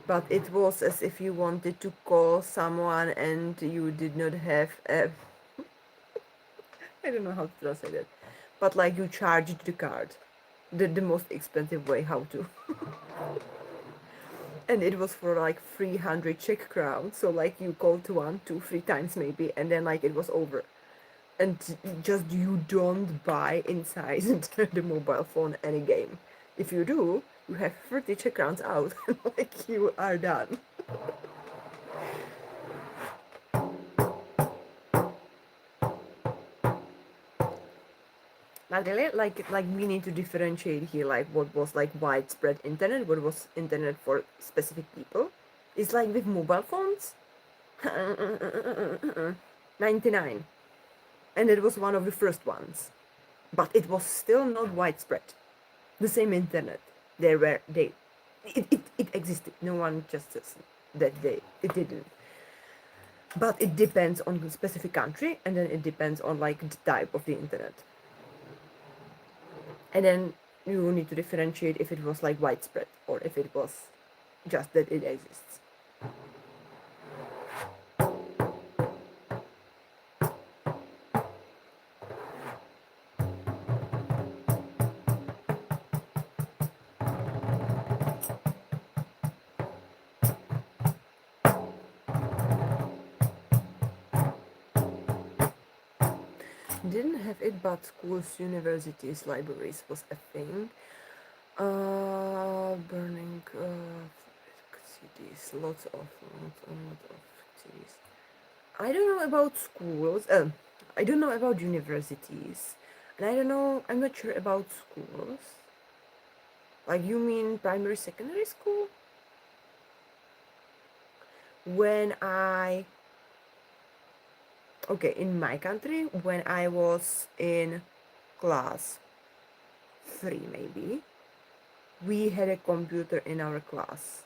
But it was as if you wanted to call someone and you did not have a, I don't know how to translate it, but like you charged the card, the most expensive way how to. And it was for like 300 Czech crowns, so like you called one, two, three times maybe, and then like it was over. and just you don't buy inside the mobile phone any game. If you do, you have 30 Czech crowns out, and like you are done. But really, like we need to differentiate here, like what was like widespread internet, what was internet for specific people. It's like with mobile phones, 99, and it was one of the first ones, but it was still not widespread. The same internet, there were it existed. No one just says that it didn't. But it depends on the specific country, and then it depends on like the type of the internet. And then you need to differentiate if it was like widespread or if it was just that it exists. Didn't have it, but schools, universities, libraries was a thing. Burning CDs, lots of CDs. I don't know about schools. I don't know about universities, and I don't know. I'm not sure about schools. Like you mean primary, secondary school? When I okay, in my country, when I was in class 3 maybe, we had a computer in our class,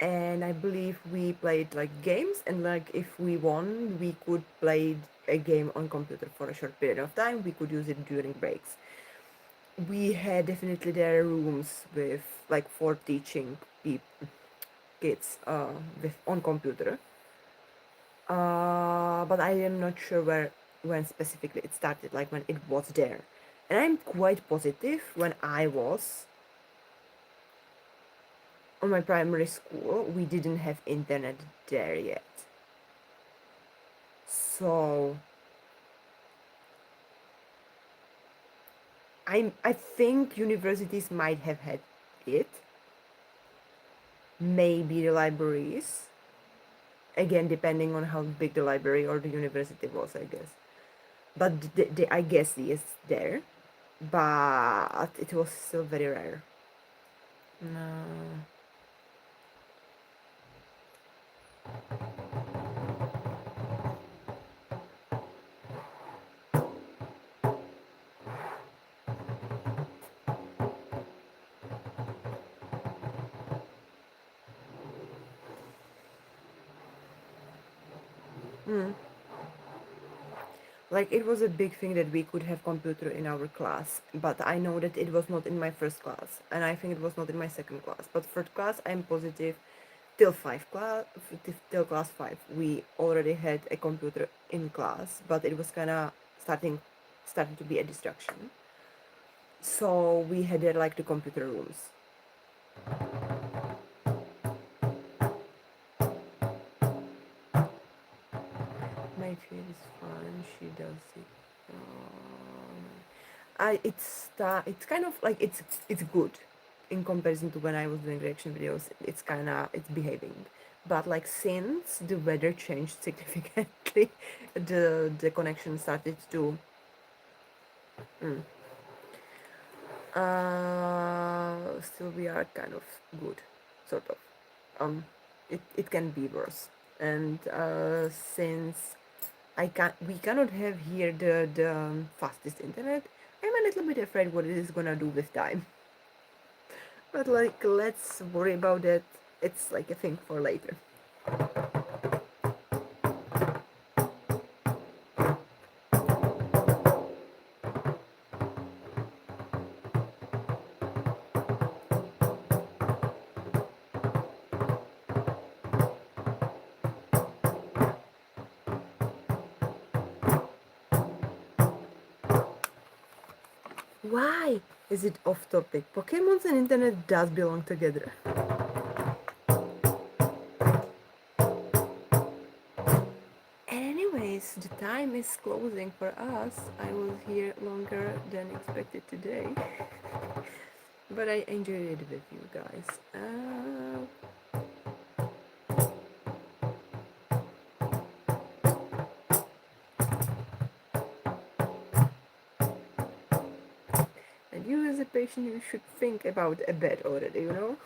and I believe we played like games, and like if we won we could play a game on computer for a short period of time. We could use it during breaks. We had definitely there rooms with like for teaching kids with on computer, but I am not sure when specifically it started, like when it was there. And I'm quite positive when I was on my primary school, we didn't have internet there yet. So I think universities might have had it. Maybe the libraries. Again, depending on how big the library or the university was, I guess. But I guess is there, but it was still very rare. No. Like it was a big thing that we could have computer in our class, but I know that it was not in my first class, and I think it was not in my second class. But third class, I'm positive, till till class 5, we already had a computer in class, but it was kind of starting to be a distraction. So we had like the computer rooms. My kid is fine. She does it. It's kind of like it's good in comparison to when I was doing reaction videos. It's behaving, but like since the weather changed significantly, the connection started to. Still we are kind of good, sort of. It can be worse, and since we cannot have here the fastest internet, I'm a little bit afraid what it is gonna do with time. But like, let's worry about it. It's like a thing for later. Why is it off topic? Pokemons and internet does belong together. And anyways, guys, the time is closing for us. I was here longer than expected today, but I enjoyed it with you guys. And you, as a patient, you should think about a bed already, you know?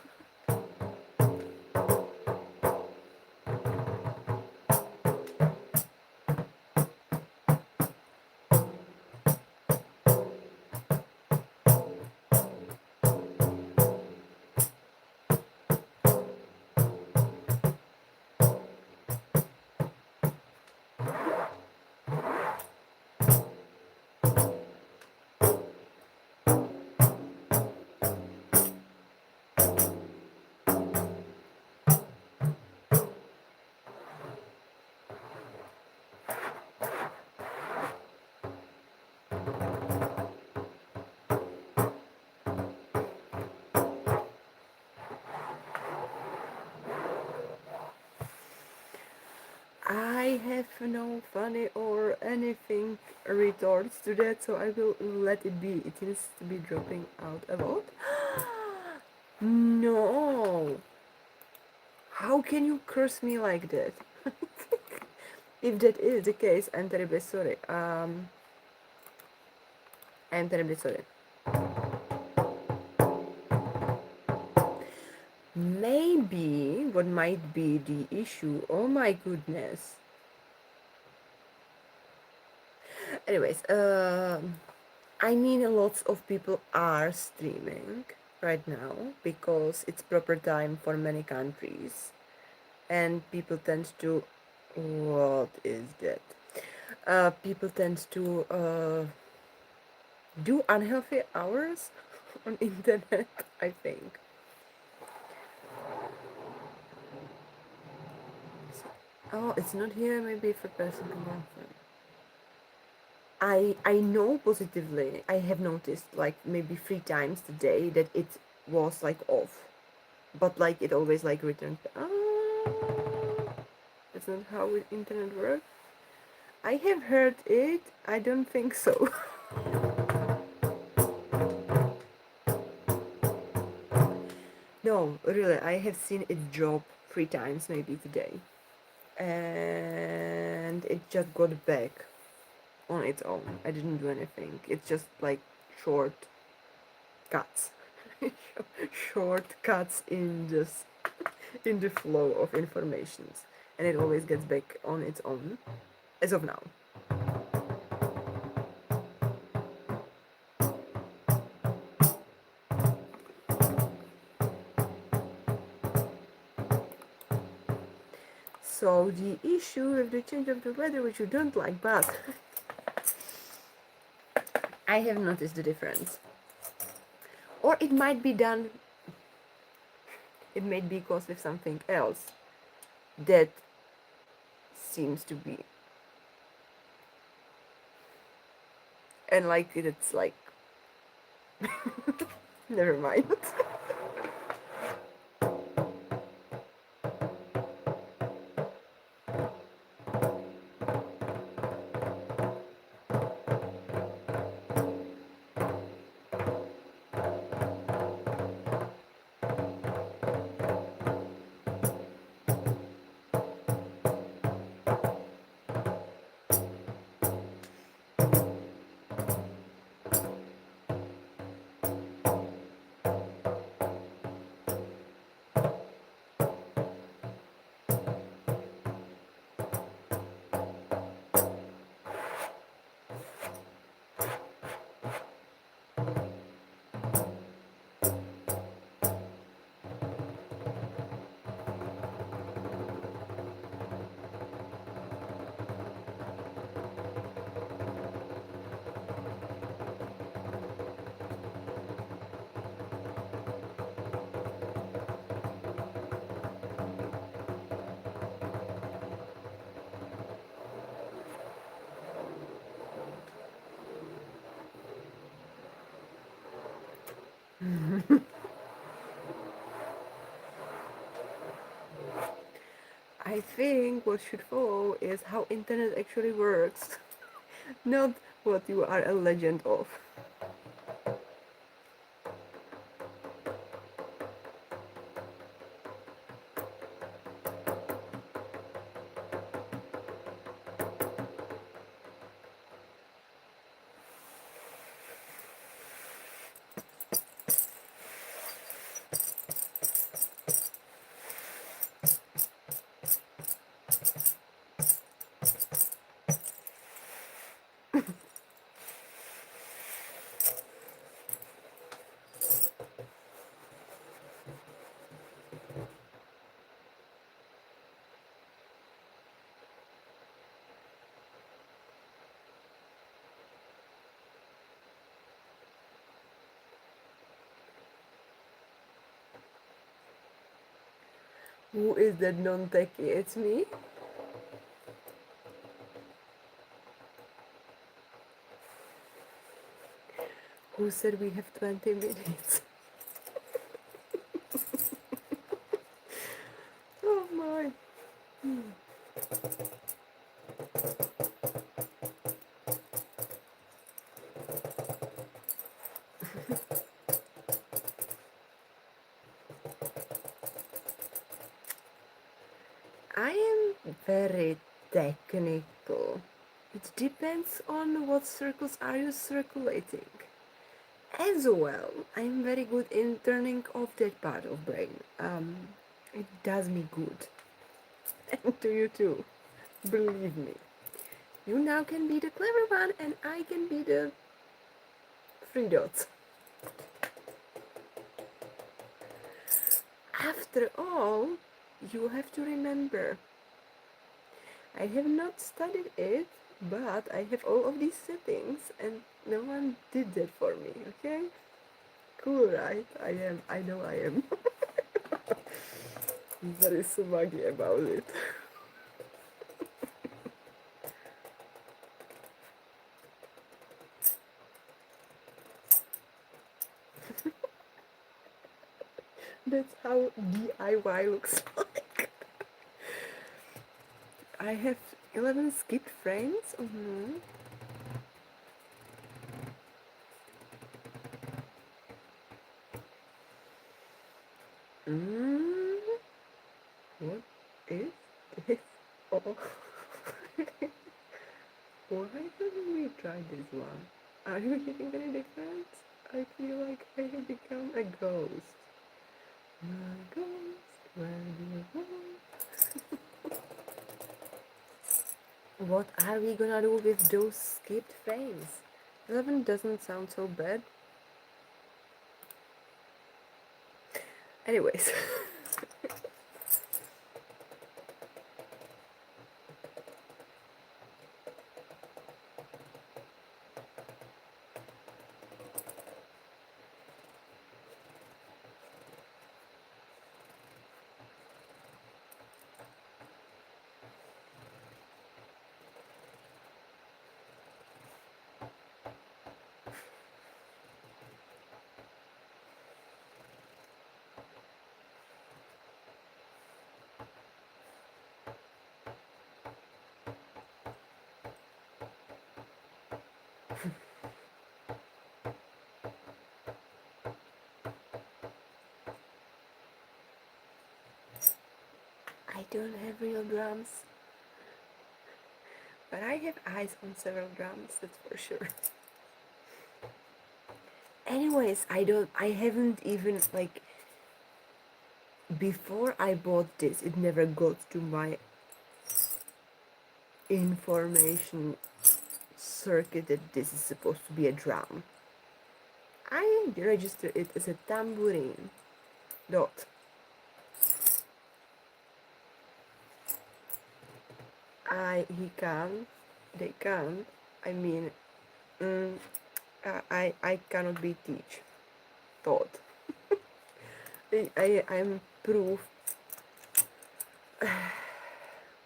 I have no funny or anything retorts to that, so I will let it be. It seems to be dropping out a lot. No! How can you curse me like that? If that is the case, I'm terribly sorry. I'm terribly sorry. Maybe what might be the issue? Oh my goodness. Anyways, I mean, lots of people are streaming right now because it's proper time for many countries, and people tend to. What is that? People tend to do unhealthy hours on internet, I think. Oh, it's not here. Maybe if a person can answer. I know positively. I have noticed like maybe 3 times today that it was like off, but like it always like returned. That's not how internet works. I have heard it. I don't think so. No, really, I have seen it drop 3 times maybe today, and it just got back on its own. I didn't do anything. It's just like short cuts, short cuts in just in the flow of informations, and it always gets back on its own as of now. So the issue with the change of the weather, which you don't like, but I have noticed the difference. Or it might be done, it might be caused with something else that seems to be. And like it's like, never mind. I think what should follow is how internet actually works, not what you are a legend of. Who is that non-techie? It's me. Who said we have 20 minutes? Oh my. I am very technical. It depends on what circles are you circulating. As well, I'm very good in turning off that part of brain. It does me good. And to you too. Believe me. You now can be the clever one and I can be the three dots. After all, you have to remember, I have not studied it, but I have all of these settings and no one did that for me, okay? Cool, right? I know I am. Very smuggy about it. That's how DIY looks like. I have 11 skipped frames. Mm, what is this? Oh. Why haven't we tried this one? Are you getting any difference? I feel like I have become a ghost. My ghost, where do you go? What are we gonna do with those skipped frames? 11 doesn't sound so bad. Anyways. I don't have real drums, but I have eyes on several drums, that's for sure. Anyways, I haven't even, like, before I bought this, it never got to my information circuit that this is supposed to be a drum. I registered it as a tambourine. Dot. He can, they can. I mean, I cannot be teach. Taught. I'm proof.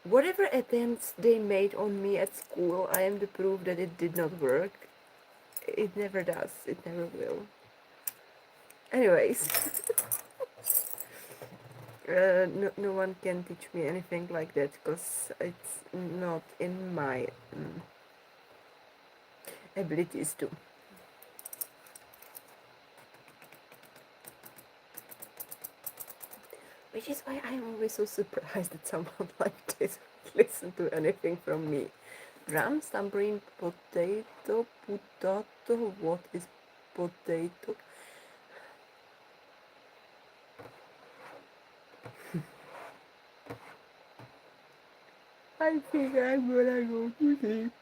Whatever attempts they made on me at school, I am the proof that it did not work. It never does. It never will. Anyways. No one can teach me anything like that because it's not in my abilities to. Which is why I'm always so surprised that someone like this would listen to anything from me. Drums, tambourine, potato, potato. What is potato? I think I'm gonna go to sleep.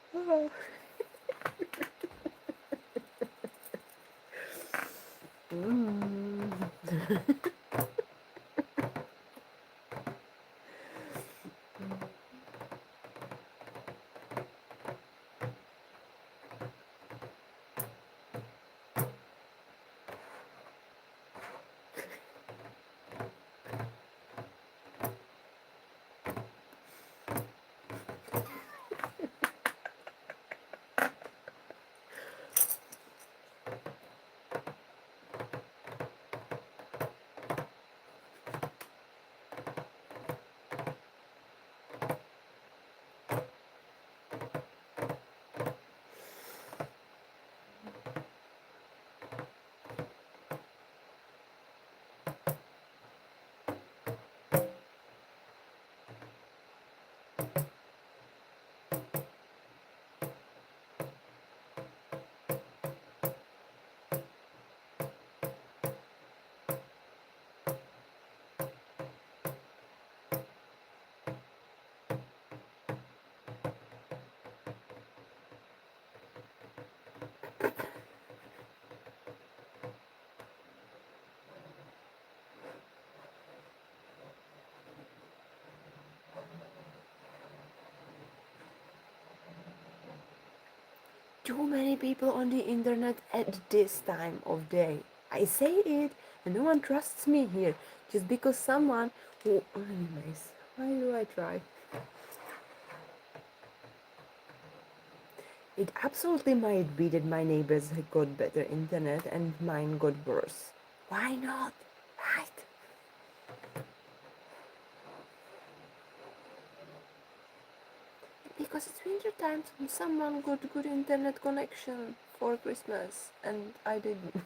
Mm. Too many people on the internet at this time of day. I say it, and no one trusts me here, just because someone who. Anyways, why do I try? It absolutely might be that my neighbors got better internet and mine got worse. Why not? Right? Because it's winter time and someone got good internet connection for Christmas and I didn't.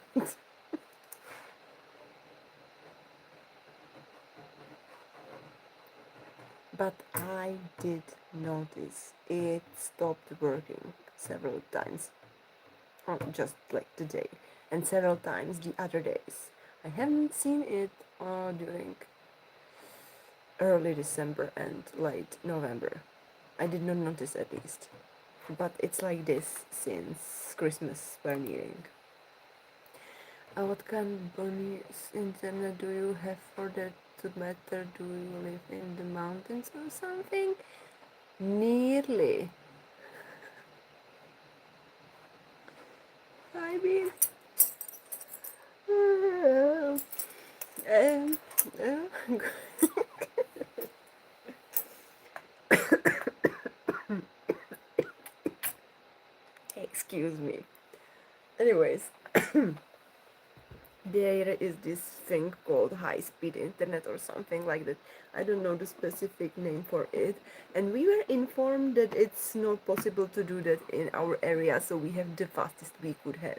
But I did notice it stopped working several times. Just like today, and several times the other days. I haven't seen it during early December and late November. I did not notice at least. But it's like this since Christmas we're nearing. What kind of bonus internet do you have for that to matter? Do you live in the mountains or something? Nearly. I mean, um, excuse me. Anyways, there is this thing called high speed internet or something like that. I don't know the specific name for it, and we were informed that it's not possible to do that in our area, so we have the fastest we could have.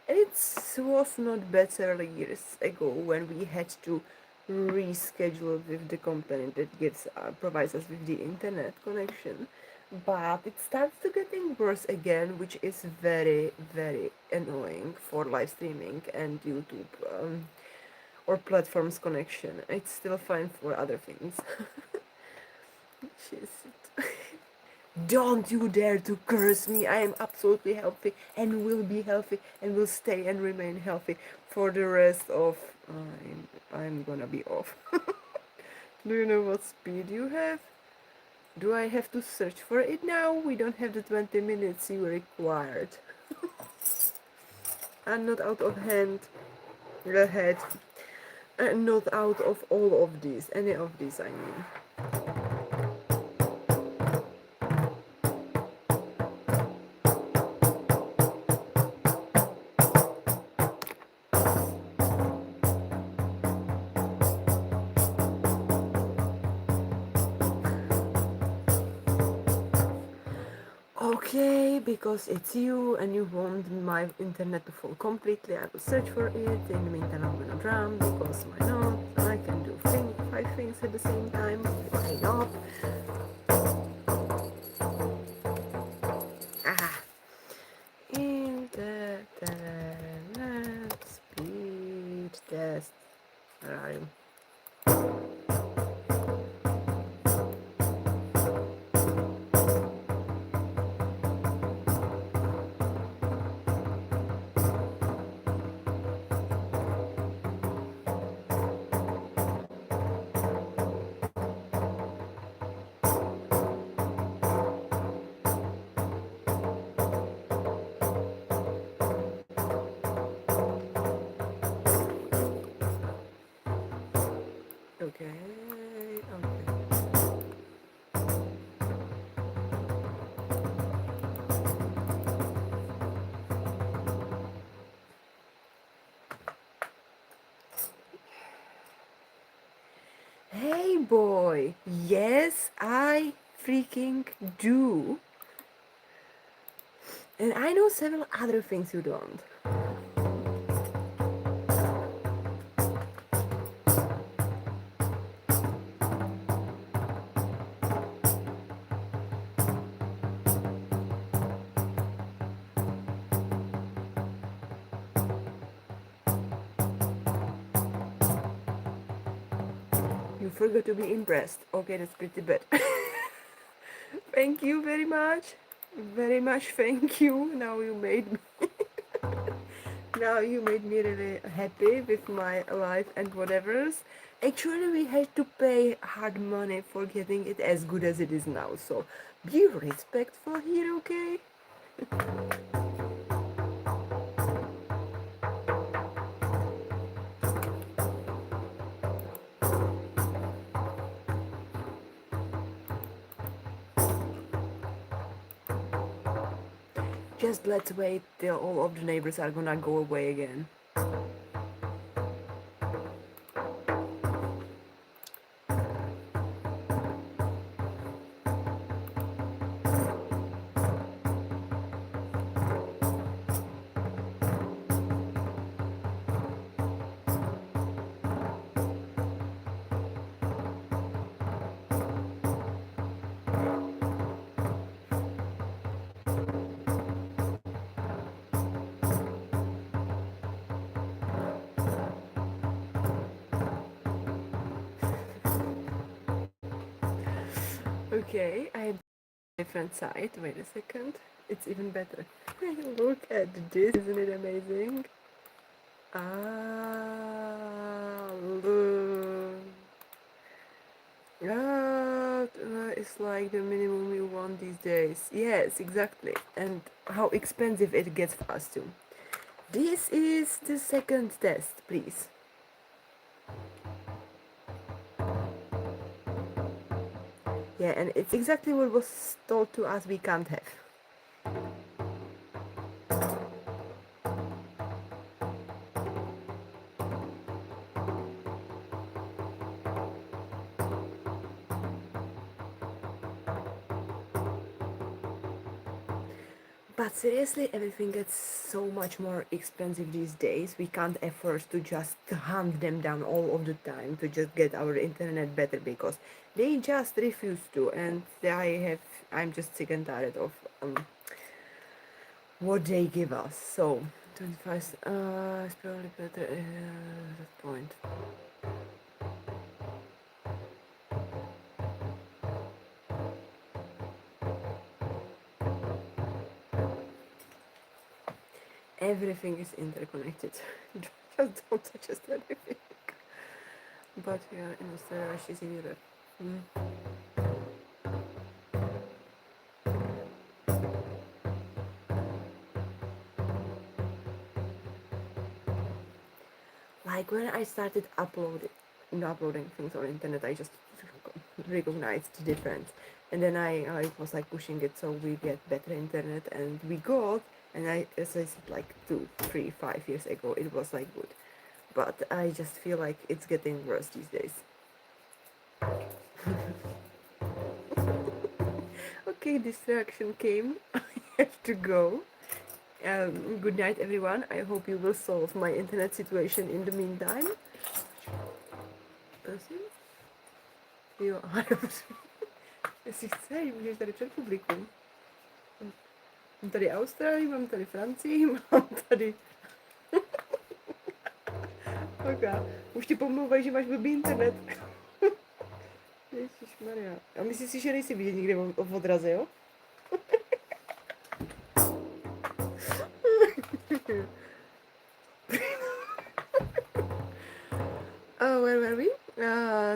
And it was not better years ago when we had to reschedule with the company that provides us with the internet connection, but it starts to getting worse again, which is very very annoying for live streaming and YouTube or platforms connection. It's still fine for other things. She's Don't you dare to curse me. I am absolutely healthy and will be healthy and will stay and remain healthy for the rest of I'm gonna be off. Do you know what speed you have? Do I have to search for it now? We don't have the 20 minutes you required. I'm not out of hand, ahead, and not out of all of these, any of these I mean. Okay, because it's you and you want my internet to fall completely, I will search for it. In the meantime, I'm gonna drum because why not? I can do five things at the same time. Why not? Ah, internet speed test. Where are you? Okay, okay. Hey boy, yes, I freaking do. And I know several other things you don't. You forgot to be impressed. Okay, that's pretty bad. Thank you very much. Very much thank you. Now you made me really happy with my life and whatever's. Actually, we had to pay hard money for getting it as good as it is now. So be respectful here, okay? Just let's wait till all of the neighbors are gonna go away again. Okay, I have a different side. Wait a second. It's even better. Look at this. Isn't it amazing? Ah, look. Ah, it's like the minimum you want these days. Yes, exactly. And how expensive it gets for us too. This is the second test, please. Yeah, and it's exactly what was told to us we can't have. But seriously, everything gets so much more expensive these days. We can't afford to just hunt them down all of the time to just get our internet better because they just refuse to. And I'm just sick and tired of what they give us. So 25 is probably better at that point. Everything is interconnected. Just don't suggest everything. But yeah, in Australia, she's in Europe. Mm. Like when I started uploading things on internet, I just recognized the difference. And then I was like pushing it so we get better internet, and we got. And as I said, like 2, 3, 5 years ago, it was like good. But I just feel like it's getting worse these days. okay, distraction came. I have to go. Good night, everyone. I hope you will solve my internet situation in the meantime. Prosím? Jo, ano. Jestli chce, můžeš tady před publikum. Mám tady Austrálii, mám tady Francii, mám tady... Ok, už ti pomlouvají, že máš blbý internet. Ježišmarja. A myslíš si, že nejsi vidět nikde v odraze, jo? Where were we?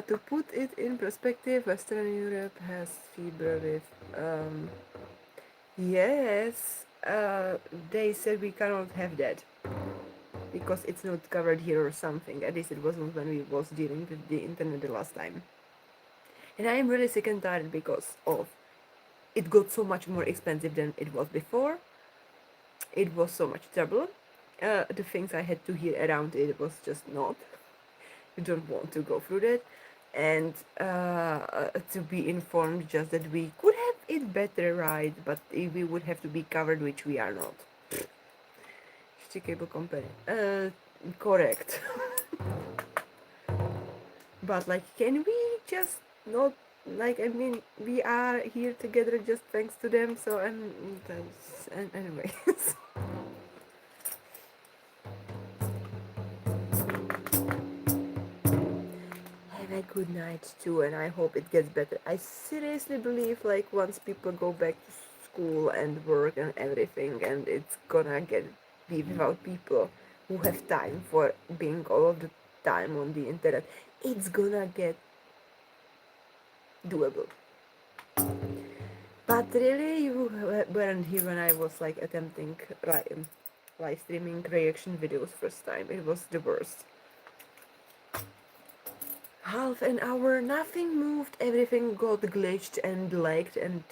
To put it in perspective, Western Europe has fiber with... yes, they said we cannot have that. Because it's not covered here or something. At least it wasn't when we was dealing with the internet the last time. And I am really sick and tired because of it got so much more expensive than it was before. It was so much trouble. The things I had to hear around it was just not. You don't want to go through that. And to be informed just that we could have it better, right? But we would have to be covered, which we are not. Cable company. Correct. But like, can we just not, like, I mean, we are here together just thanks to them, so anyways. Have a good night too, and I hope it gets better. I seriously believe, like, once people go back to school and work and everything, and it's gonna be without people who have time for being all of the time on the internet, it's gonna get doable. But really, you weren't here when I was like attempting live streaming reaction videos first time. It was the worst. Half an hour, nothing moved, everything got glitched and lagged, and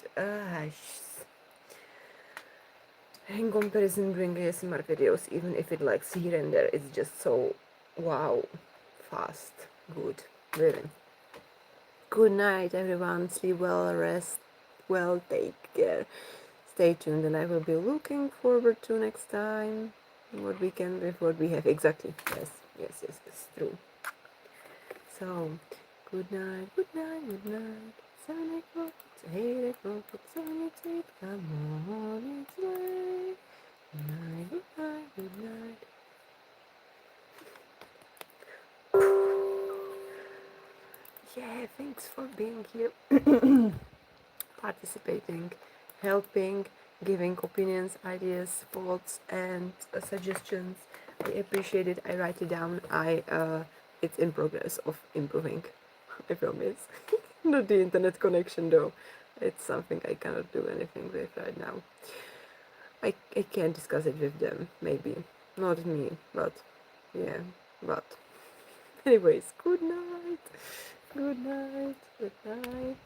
in comparison doing ASMR videos, even if it lags here and there, it's just so wow, fast, good, really. Good night, everyone. Sleep well, rest well, take care. Stay tuned, and I will be looking forward to next time what we can with what we have. Exactly. Yes, true. So, good night, good night, good night. 7 o'clock, it's 8 o'clock, it's 7, it's 8. Come on, it's late. Good night, good night, good night. Yeah, thanks for being here, participating, helping, giving opinions, ideas, thoughts, and suggestions. I appreciate it. I write it down. It's in progress of improving. I promise. Not the internet connection though. It's something I cannot do anything with right now. I can discuss it with them, maybe. Not me, but yeah, but anyways, good night. Good night. Good night.